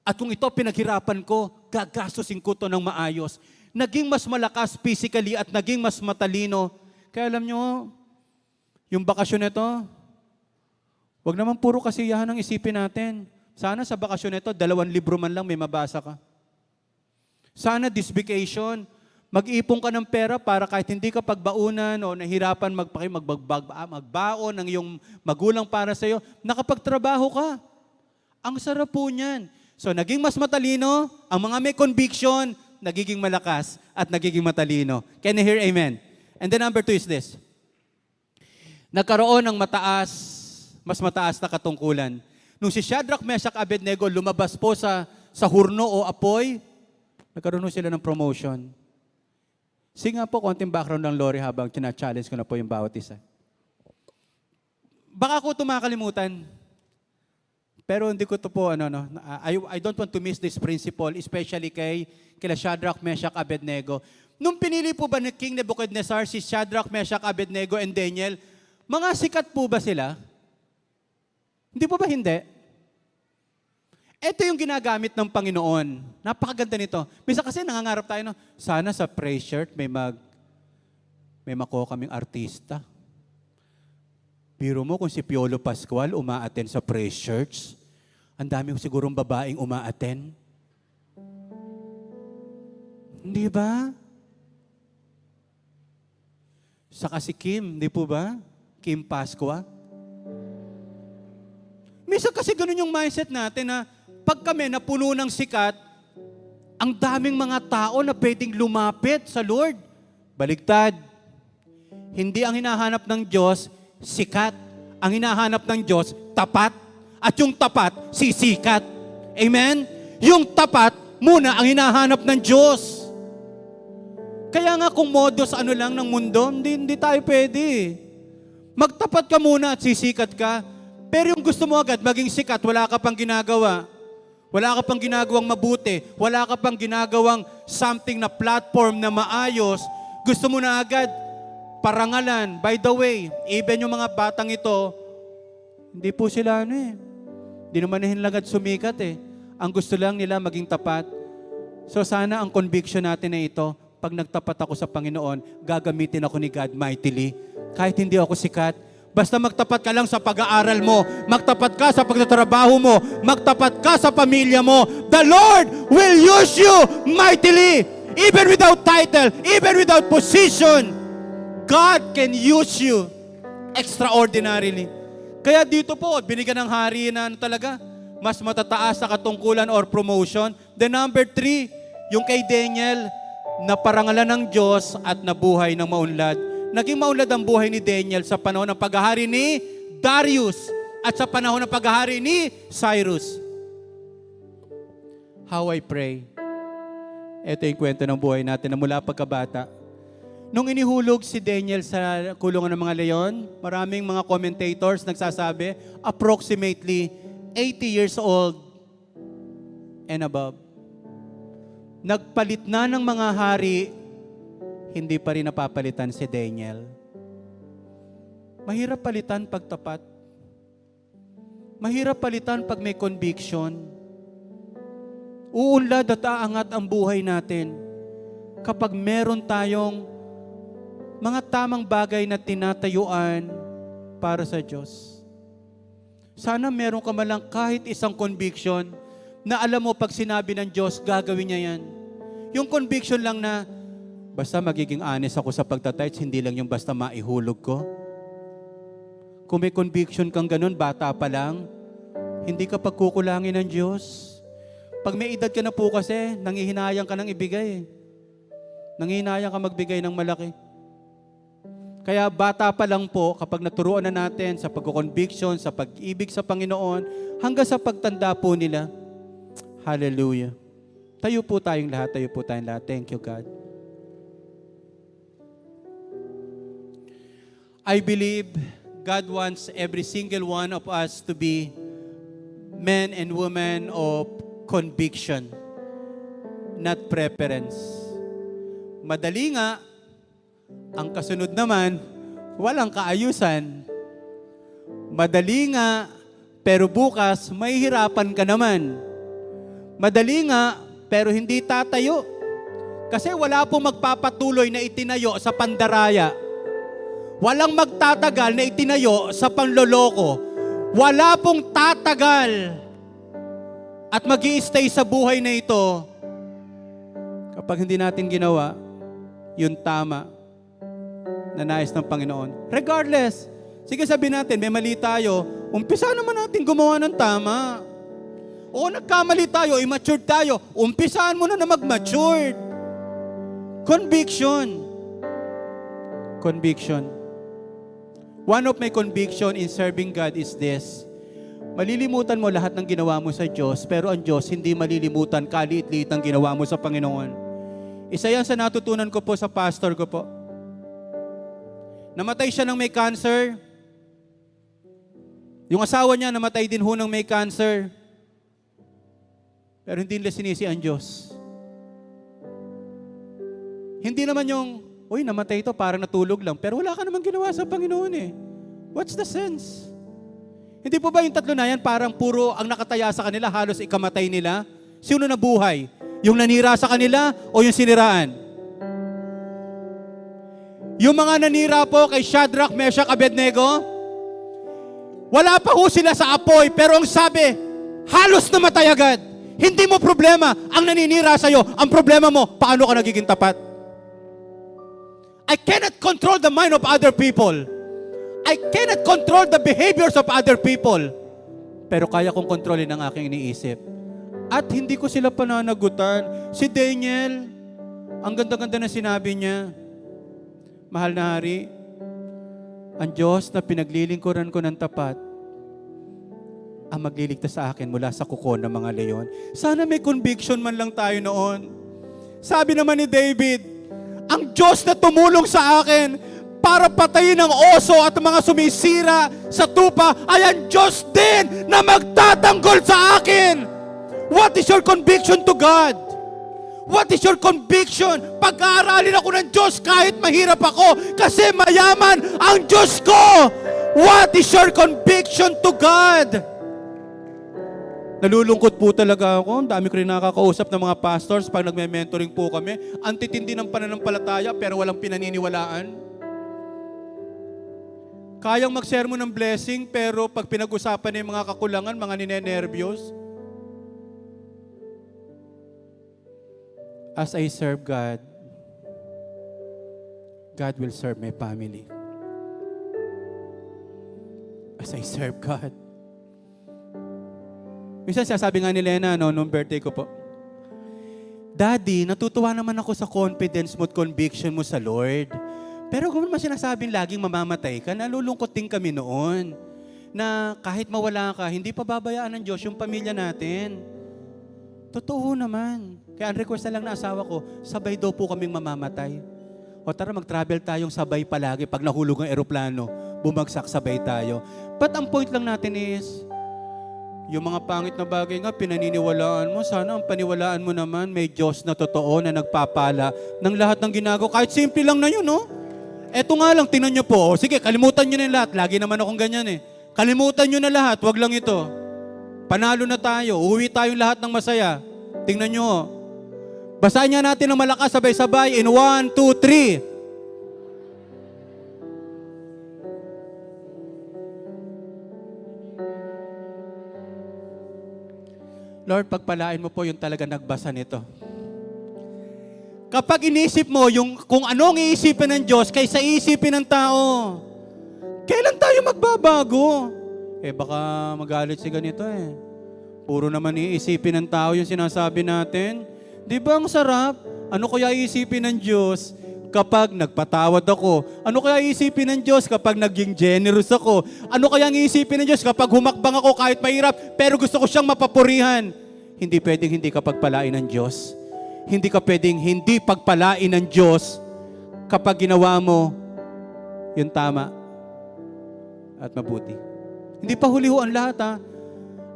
At kung ito pinaghirapan ko, gagastusin ko to ng maayos. Naging mas malakas physically at naging mas matalino. Kaya alam nyo, yung bakasyon nito, wag naman puro kasiyahan ang isipin natin. Sana sa bakasyon nito, 2 libro man lang may mabasa ka. Sana this vacation, Mag-ipon ka ng pera para kahit hindi ka pagbaunan o nahirapan magbaon ng iyong magulang para sa iyo, nakapagtrabaho ka. Ang sarap po niyan. So naging mas matalino, ang mga may conviction, nagiging malakas at nagiging matalino. Can you hear amen? And then number 2 is this. Nagkaroon ng mas mataas na katungkulan. Nung si Shadrach, Meshach, Abednego lumabas po sa hurno o apoy, nagkaroon sila ng promotion. Sige nga po, konting background ng Lori habang tina-challenge ko na po yung bawat isa. Baka ko ito makalimutan. Pero hindi ko ito po, I don't want to miss this principle, especially kila Shadrach, Meshach, Abednego. Nung pinili po ba ni King Nebuchadnezzar si Shadrach, Meshach, Abednego, and Daniel, mga sikat po ba sila? Hindi po ba hindi? Ito yung ginagamit ng Panginoon. Napakaganda nito. Minsan kasi nangangarap tayo, sana sa praise shirt may makuha kaming artista. Biro mo kung si Piolo Pascual umaaten sa praise shirts, ang dami sigurong babaeng umaaten. Hindi ba? Saka si Kim, di po ba? Kim Pascua. Minsan kasi ganun yung mindset natin na pag kami napuno ng sikat, ang daming mga tao na pwedeng lumapit sa Lord. Baligtad. Hindi ang hinahanap ng Diyos, sikat. Ang hinahanap ng Diyos, tapat. At yung tapat, sisikat. Amen? Yung tapat, muna ang hinahanap ng Diyos. Kaya nga kung modus lang ng mundo, hindi tayo pwede. Magtapat ka muna at sisikat ka. Pero yung gusto mo agad maging sikat, wala ka pang ginagawa. Wala ka pang ginagawang mabuti. Wala ka pang ginagawang something na platform na maayos. Gusto mo na agad parangalan. By the way, even yung mga batang ito, hindi po sila Hindi naman hinlagad sumikat Ang gusto lang nila maging tapat. So sana ang conviction natin na ito, pag nagtapat ako sa Panginoon, gagamitin ako ni God mightily. Kahit hindi ako sikat, basta magtapat ka lang sa pag-aaral mo, magtapat ka sa pagtatrabaho mo, magtapat ka sa pamilya mo, the Lord will use you mightily. Even without title, even without position, God can use you extraordinarily. Kaya dito po, binigyan ng hari na talaga, mas matataas sa katungkulan or promotion. Then number 3, yung kay Daniel, na parangalan ng Diyos at nabuhay ng maunlad. Naging maunlad ang buhay ni Daniel sa panahon ng paghahari ni Darius at sa panahon ng paghahari ni Cyrus. How I pray. Ito yung kwento ng buhay natin na mula pagkabata. Nung inihulog si Daniel sa kulungan ng mga leon, maraming mga commentators nagsasabi, approximately 80 years old and above. Nagpalit na ng mga hari, hindi pa rin napapalitan si Daniel. Mahirap palitan pag tapat. Mahirap palitan pag may conviction. Uunlad at aangat ang buhay natin kapag meron tayong mga tamang bagay na tinatayuan para sa Diyos. Sana meron ka malang kahit isang conviction na alam mo pag sinabi ng Diyos, gagawin niya yan. Yung conviction lang na, basta magiging honest ako sa pagtatites, hindi lang yung basta maihulog ko. Kung may conviction kang ganun, bata pa lang, hindi ka pagkukulangin ng Diyos. Pag may edad ka na po kasi, nangihinayang ka ng ibigay. Nangihinayang ka magbigay ng malaki. Kaya bata pa lang po, kapag naturuan na natin sa pagkukonviction, sa pag-ibig sa Panginoon, hanggang sa pagtanda po nila. Hallelujah. Tayo po tayong lahat. Thank you, God. I believe God wants every single one of us to be men and women of conviction, not preference. Madali nga, ang kasunod naman, walang kaayusan. Madali nga, pero bukas, mahihirapan ka naman. Madali nga, pero hindi tatayo. Kasi wala pong magpapatuloy na itinayo sa pandaraya. Walang magtatagal na itinayo sa panloloko. Wala pong tatagal at mag-i-stay sa buhay na ito kapag hindi natin ginawa yung tama na nais ng Panginoon. Regardless, sige sabihin natin, may mali tayo, umpisa naman natin gumawa ng tama. O nagkamali tayo, immature tayo, umpisaan mo na mag-mature. Conviction. Conviction. One of my conviction in serving God is this. Malilimutan mo lahat ng ginawa mo sa Diyos, pero ang Diyos hindi malilimutan kaliit-liit ng ginawa mo sa Panginoon. Isa yan sa natutunan ko po sa pastor ko po. Namatay siya ng may cancer. Yung asawa niya namatay din ho ng may cancer. Pero hindi nila sinisi ang Diyos. Hindi naman yung, uy, namatay ito, parang natulog lang. Pero wala ka namang ginawa sa Panginoon eh. What's the sense? Hindi po ba yung tatlo na yan, parang puro ang nakataya sa kanila, halos ikamatay nila? Sino nabuhay? Yung nanira sa kanila o yung siniraan? Yung mga nanira po kay Shadrach, Meshach, Abednego, wala pa ho sila sa apoy, pero ang sabi, halos namatay agad. Hindi mo problema ang naninira sa'yo. Ang problema mo, paano ka nagiging tapat? I cannot control the mind of other people. I cannot control the behaviors of other people. Pero kaya kong kontrolin ang aking iniisip. At hindi ko sila pananagutan. Si Daniel, ang ganda-ganda na sinabi niya, mahal na hari, ang Diyos na pinaglilingkuran ko ng tapat, ang magliligtas sa akin mula sa kuko ng mga leon. Sana may conviction man lang tayo noon. Sabi naman ni David, ang Diyos na tumulong sa akin para patayin ang oso at mga sumisira sa tupa ay ang Diyos din na magtatanggol sa akin. What is your conviction to God? What is your conviction? Pag-aaralin ako ng Diyos kahit mahirap ako kasi mayaman ang Diyos ko. What is your conviction to God? Nalulungkot po talaga ako. Ang dami ko rin nakakausap ng mga pastors pag nagme-mentoring po kami. Ang titindi ng pananampalataya pero walang pinaniniwalaan. Kayang mag-sermon ng blessing pero pag pinag-usapan ng mga kakulangan, mga ninenervyos. As I serve God, God will serve my family. As I serve God. Minsan sabi nga ni Lena, nung birthday ko po, Daddy, natutuwa naman ako sa confidence mo at conviction mo sa Lord. Pero kung naman sinasabing laging mamamatay ka, nalulungkot din kami noon. Na kahit mawala ka, hindi pa babayaan ng Diyos yung pamilya natin. Totoo naman. Kaya ang request na lang na asawa ko, sabay daw po kaming mamamatay. O tara, mag-travel tayong sabay palagi. Pag nahulog ang eroplano, bumagsak sabay tayo. But ang point lang natin is, yung mga pangit na bagay nga, pinaniniwalaan mo. Sana ang paniwalaan mo naman, may Diyos na totoo na nagpapala ng lahat ng ginagawa. Kahit simple lang na yun, no? Eto nga lang, tingnan nyo po. O, sige, kalimutan nyo na yung lahat. Lagi naman akong ganyan eh. Kalimutan nyo na lahat, wag lang ito. Panalo na tayo, uuwi tayong lahat ng masaya. Tingnan nyo. Basahin nga natin ng malakas, sabay-sabay. In 1, 2, 3. Lord, pagpalain mo po yung talaga nagbasa nito. Kapag inisip mo yung kung anong iisipin ng Diyos kaysa iisipin ng tao, kailan tayo magbabago? Baka magalit si ganito eh. Puro naman iisipin ng tao yung sinasabi natin. Di ba ang sarap? Ano kaya iisipin ng Diyos kapag nagpatawad ako? Ano kaya iisipin ng Diyos kapag naging generous ako? Ano kaya iisipin ng Diyos kapag humakbang ako kahit mahirap pero gusto ko siyang mapapurihan? Hindi pwedeng hindi ka pagpalain ng Diyos. Hindi ka pwedeng hindi pagpalain ng Diyos kapag ginawa mo yung tama at mabuti. Hindi pa huli ho ang lahat ha.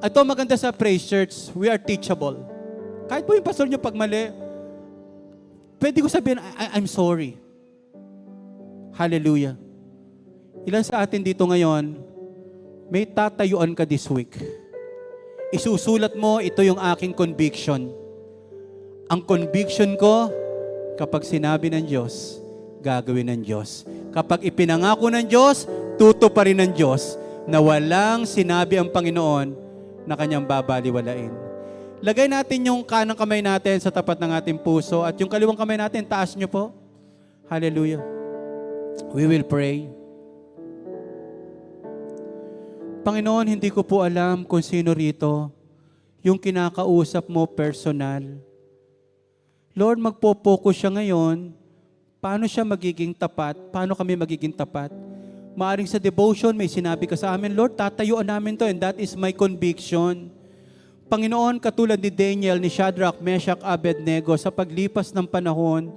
Ito maganda sa Praise Church, we are teachable. Kahit po yung pastor nyo pag mali, pwede ko sabihin, I'm sorry. Hallelujah. Ilan sa atin dito ngayon, may tatayuan ka this week. Isusulat mo, ito yung aking conviction. Ang conviction ko, kapag sinabi ng Diyos, gagawin ng Diyos. Kapag ipinangako ng Diyos, tutuparin ng Diyos na walang sinabi ang Panginoon na kanyang babaliwalain. Lagay natin yung kanang kamay natin sa tapat ng ating puso at yung kaliwang kamay natin, taas nyo po. Hallelujah. We will pray. Panginoon, hindi ko po alam kung sino rito yung kinakausap mo personal. Lord, magpo-focus siya ngayon. Paano siya magiging tapat? Paano kami magiging tapat? Maaring sa devotion, may sinabi ka sa amin, Lord, tatayuan namin to and that is my conviction. Panginoon, katulad ni Daniel, ni Shadrach, Meshach, Abednego, sa paglipas ng panahon,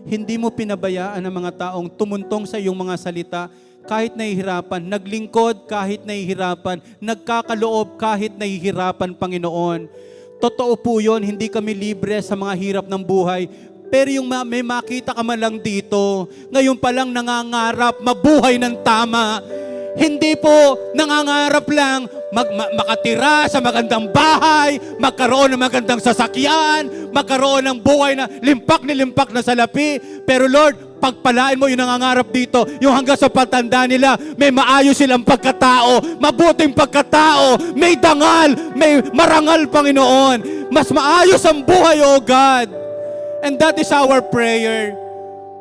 hindi mo pinabayaan ang mga taong tumuntong sa iyong mga salita kahit nahihirapan, naglingkod kahit nahihirapan, nagkakaloob kahit nahihirapan, Panginoon. Totoo po yun, hindi kami libre sa mga hirap ng buhay. Pero yung may makita ka man lang dito, ngayon pa lang nangangarap, mabuhay ng tama. Hindi po nangangarap lang makatira sa magandang bahay, magkaroon ng magandang sasakyan, magkaroon ng buhay na limpak na salapi. Pero Lord, pagpalain mo yung nangangarap dito, yung hanggang sa patanda nila, may maayos silang pagkatao, mabuting pagkatao, may dangal, may marangal, Panginoon. Mas maayos ang buhay, O God. And that is our prayer.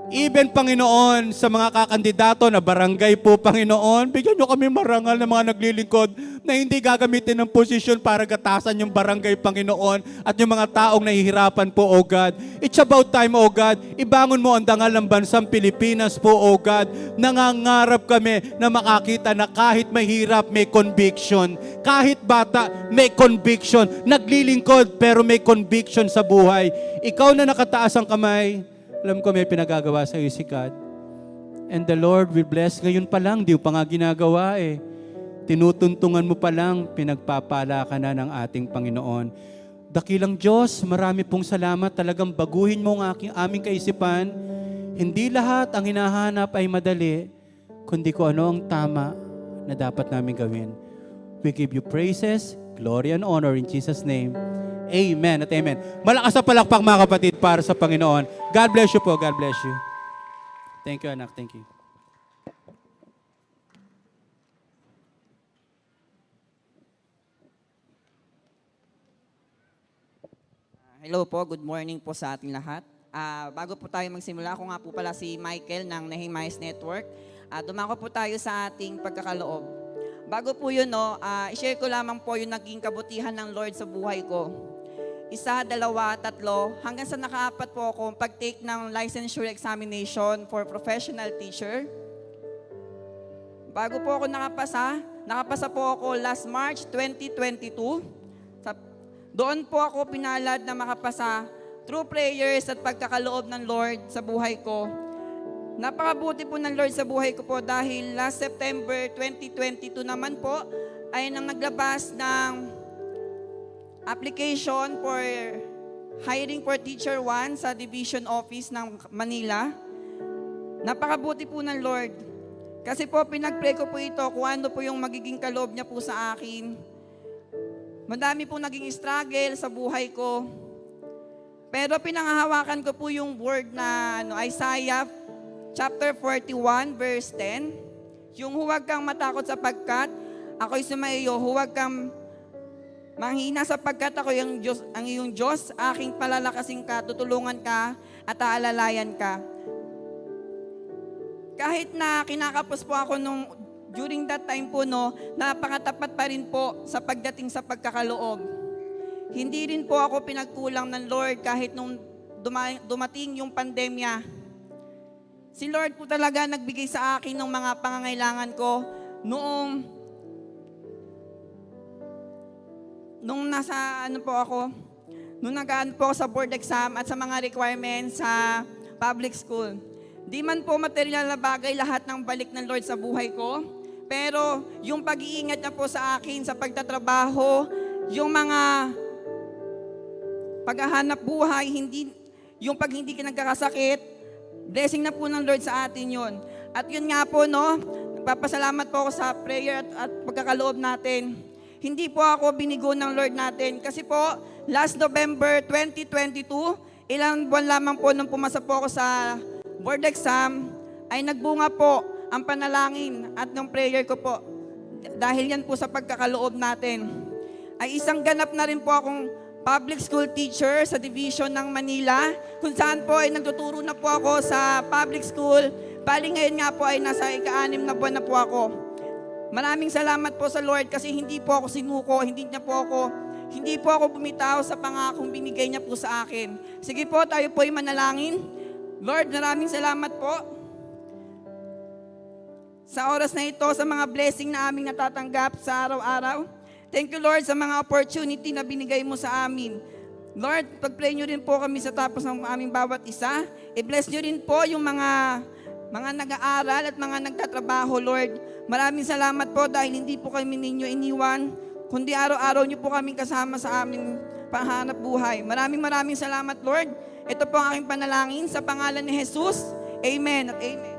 Even, Panginoon, sa mga kakandidato na barangay po, Panginoon, bigyan nyo kami marangal na mga naglilingkod na hindi gagamitin ng posisyon para gatasan yung barangay, Panginoon, at yung mga taong nahihirapan po, O God. It's about time, O God. Ibangon mo ang dangal ng bansang Pilipinas po, O God. Nangangarap kami na makakita na kahit mahirap, may conviction. Kahit bata, may conviction. Naglilingkod, pero may conviction sa buhay. Ikaw na nakataas ang kamay, alam ko may pinagagawa sa iyo si God. And the Lord will bless. Ngayon pa lang, di pa nga ginagawa eh. Tinutuntungan mo pa lang, pinagpapala ka na ng ating Panginoon. Dakilang Diyos, marami pong salamat. Talagang baguhin mo ang aming kaisipan. Hindi lahat ang hinahanap ay madali, kundi kung ano ang tama na dapat namin gawin. We give you praises, glory and honor in Jesus' name. Amen at amen. Malakas na palakpak mga kapatid para sa Panginoon. God bless you po. God bless you. Thank you, anak. Thank you.
Hello po, good morning po sa ating lahat. Bago po tayo magsimula, ako nga po pala si Michael ng Nehemiah's Network. Dumako po tayo sa ating pagkakaloob. Bago po yun, i-share ko lamang po yung naging kabutihan ng Lord sa buhay ko. 1, 2, 3, hanggang sa nakaapat po ako pag-take ng licensure examination for professional teacher. Bago po ako nakapasa po ako last March 2022. Doon po ako pinalad na makapasa through prayers at pagkakaloob ng Lord sa buhay ko. Napakabuti po ng Lord sa buhay ko po dahil last September 2022 naman po ay nang naglabas ng application for hiring for Teacher 1 sa Division Office ng Manila. Napakabuti po ng Lord. Kasi po pinag-pray ko po ito kung ano po yung magiging kaloob niya po sa akin. Madami po naging struggle sa buhay ko. Pero pinanghahawakan ko po yung word na Isaiah chapter 41 verse 10. Yung huwag kang matakot sapagkat ako'y sumaiyo, huwag kang manghina sapagkat ako ang iyong Diyos, aking palalakasin ka, tutulungan ka, at aalalayan ka. Kahit na kinakapos po ako during that time po, napakatapat pa rin po sa pagdating sa pagkakaloob. Hindi rin po ako pinagkulang ng Lord kahit nung dumating yung pandemya. Si Lord po talaga nagbigay sa akin ng mga pangangailangan ko nung nasa nung nag-ano po ako sa board exam at sa mga requirements sa public school. Di man po material na bagay lahat ng balik ng Lord sa buhay ko, pero yung pag-iingat niya po sa akin sa pagtatrabaho, yung mga paghahanap buhay, yung pag hindi ka nagkakasakit, blessing na po ng Lord sa atin yun. At yun nga po, nagpapasalamat po ako sa prayer at pagkakaloob natin. Hindi po ako binigo ng Lord natin. Kasi po, last November 2022, ilang buwan lamang po nung pumasa po ako sa board exam, ay nagbunga po ang panalangin at ng prayer ko po. Dahil yan po sa pagkakaloob natin. Ay isang ganap na rin po akong public school teacher sa division ng Manila, kung saan po ay nagtuturo na po ako sa public school. Bali ngayon nga po ay nasa ika-6 na buwan na po ako. Maraming salamat po sa Lord kasi hindi po ako sinuko, hindi po ako bumitaw sa pangakong binigay niya po sa akin. Sige po, tayo po ay manalangin. Lord, maraming salamat po sa oras na ito, sa mga blessing na aming natatanggap sa araw-araw. Thank you, Lord, sa mga opportunity na binigay mo sa amin. Lord, pag-pray nyo rin po kami sa tapos ng aming bawat isa. I-bless nyo rin po yung mga nag-aaral at mga nagtatrabaho, Lord. Maraming salamat po dahil hindi po kami ninyo iniwan, kundi araw-araw nyo po kaming kasama sa aming panghanap buhay. Maraming salamat, Lord. Ito po ang aking panalangin sa pangalan ni Jesus. Amen at amen.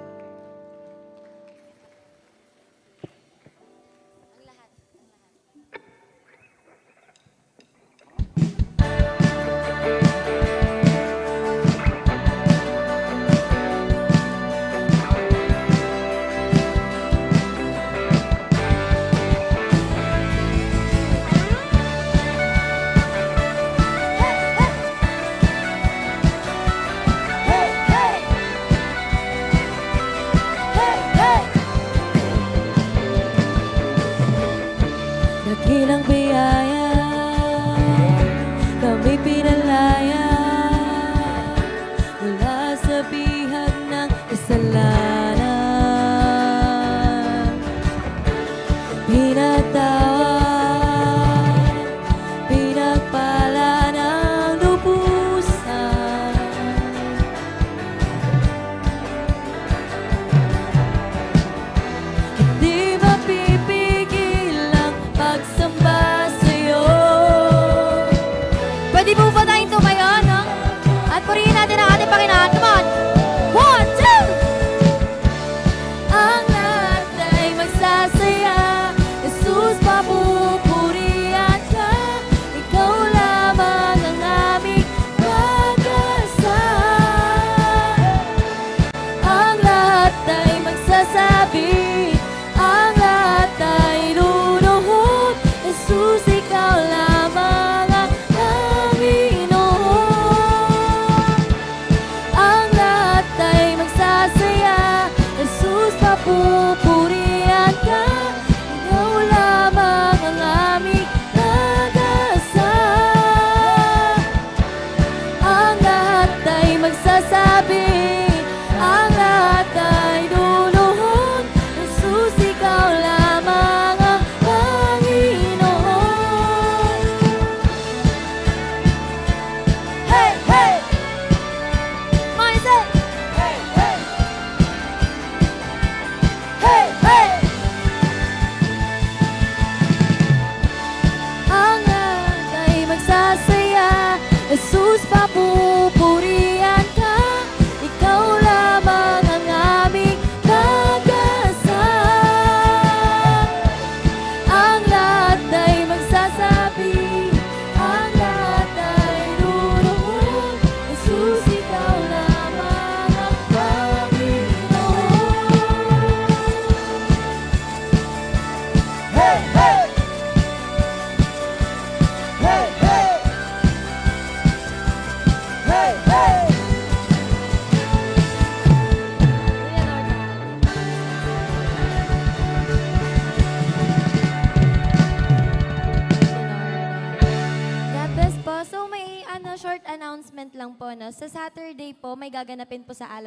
Dakilang biyaya, kami pinalaya mula sa bihag ng kasalanan. Pinatawad, pinagpala ng lubusan. Hindi mapipigil ang pagsamba sa'yo. Pwede po ba tayong tumayo, no? At purihin natin ang ating Panginoon. Come on! 1, 2! Ang lahat ay magsasaya. Jesus, papupurihan ka. Ikaw lamang ang aming pag-asa. Ang lahat ay magsasabi, ang lahat ay luluhod. Jesus, ikaw lamang ang Panginoon. Ang lahat ay magsasaya. Jesus, papupurihan ka. Ikaw lamang ang aming pag-asa. Ang lahat ay magsasabi, ang lahat ay luluhod. Jesus, ikaw lamang ang Panginoon. Hey, hey! Mindset! Hey, hey! Hey, hey! Ang lahat ay magsasaya. Jesus, papupurihan ka. Ikaw lamang ang aming pag-asa. Ang lahat ay magsasabi, ang lahat ay luluhod. Jesus, ikaw lamang ang Panginoon. Hey, hey! Hey, hey! Hey, hey! God bless po. So may short announcement lang po, no? Sa Saturday po, may gaganapin po sa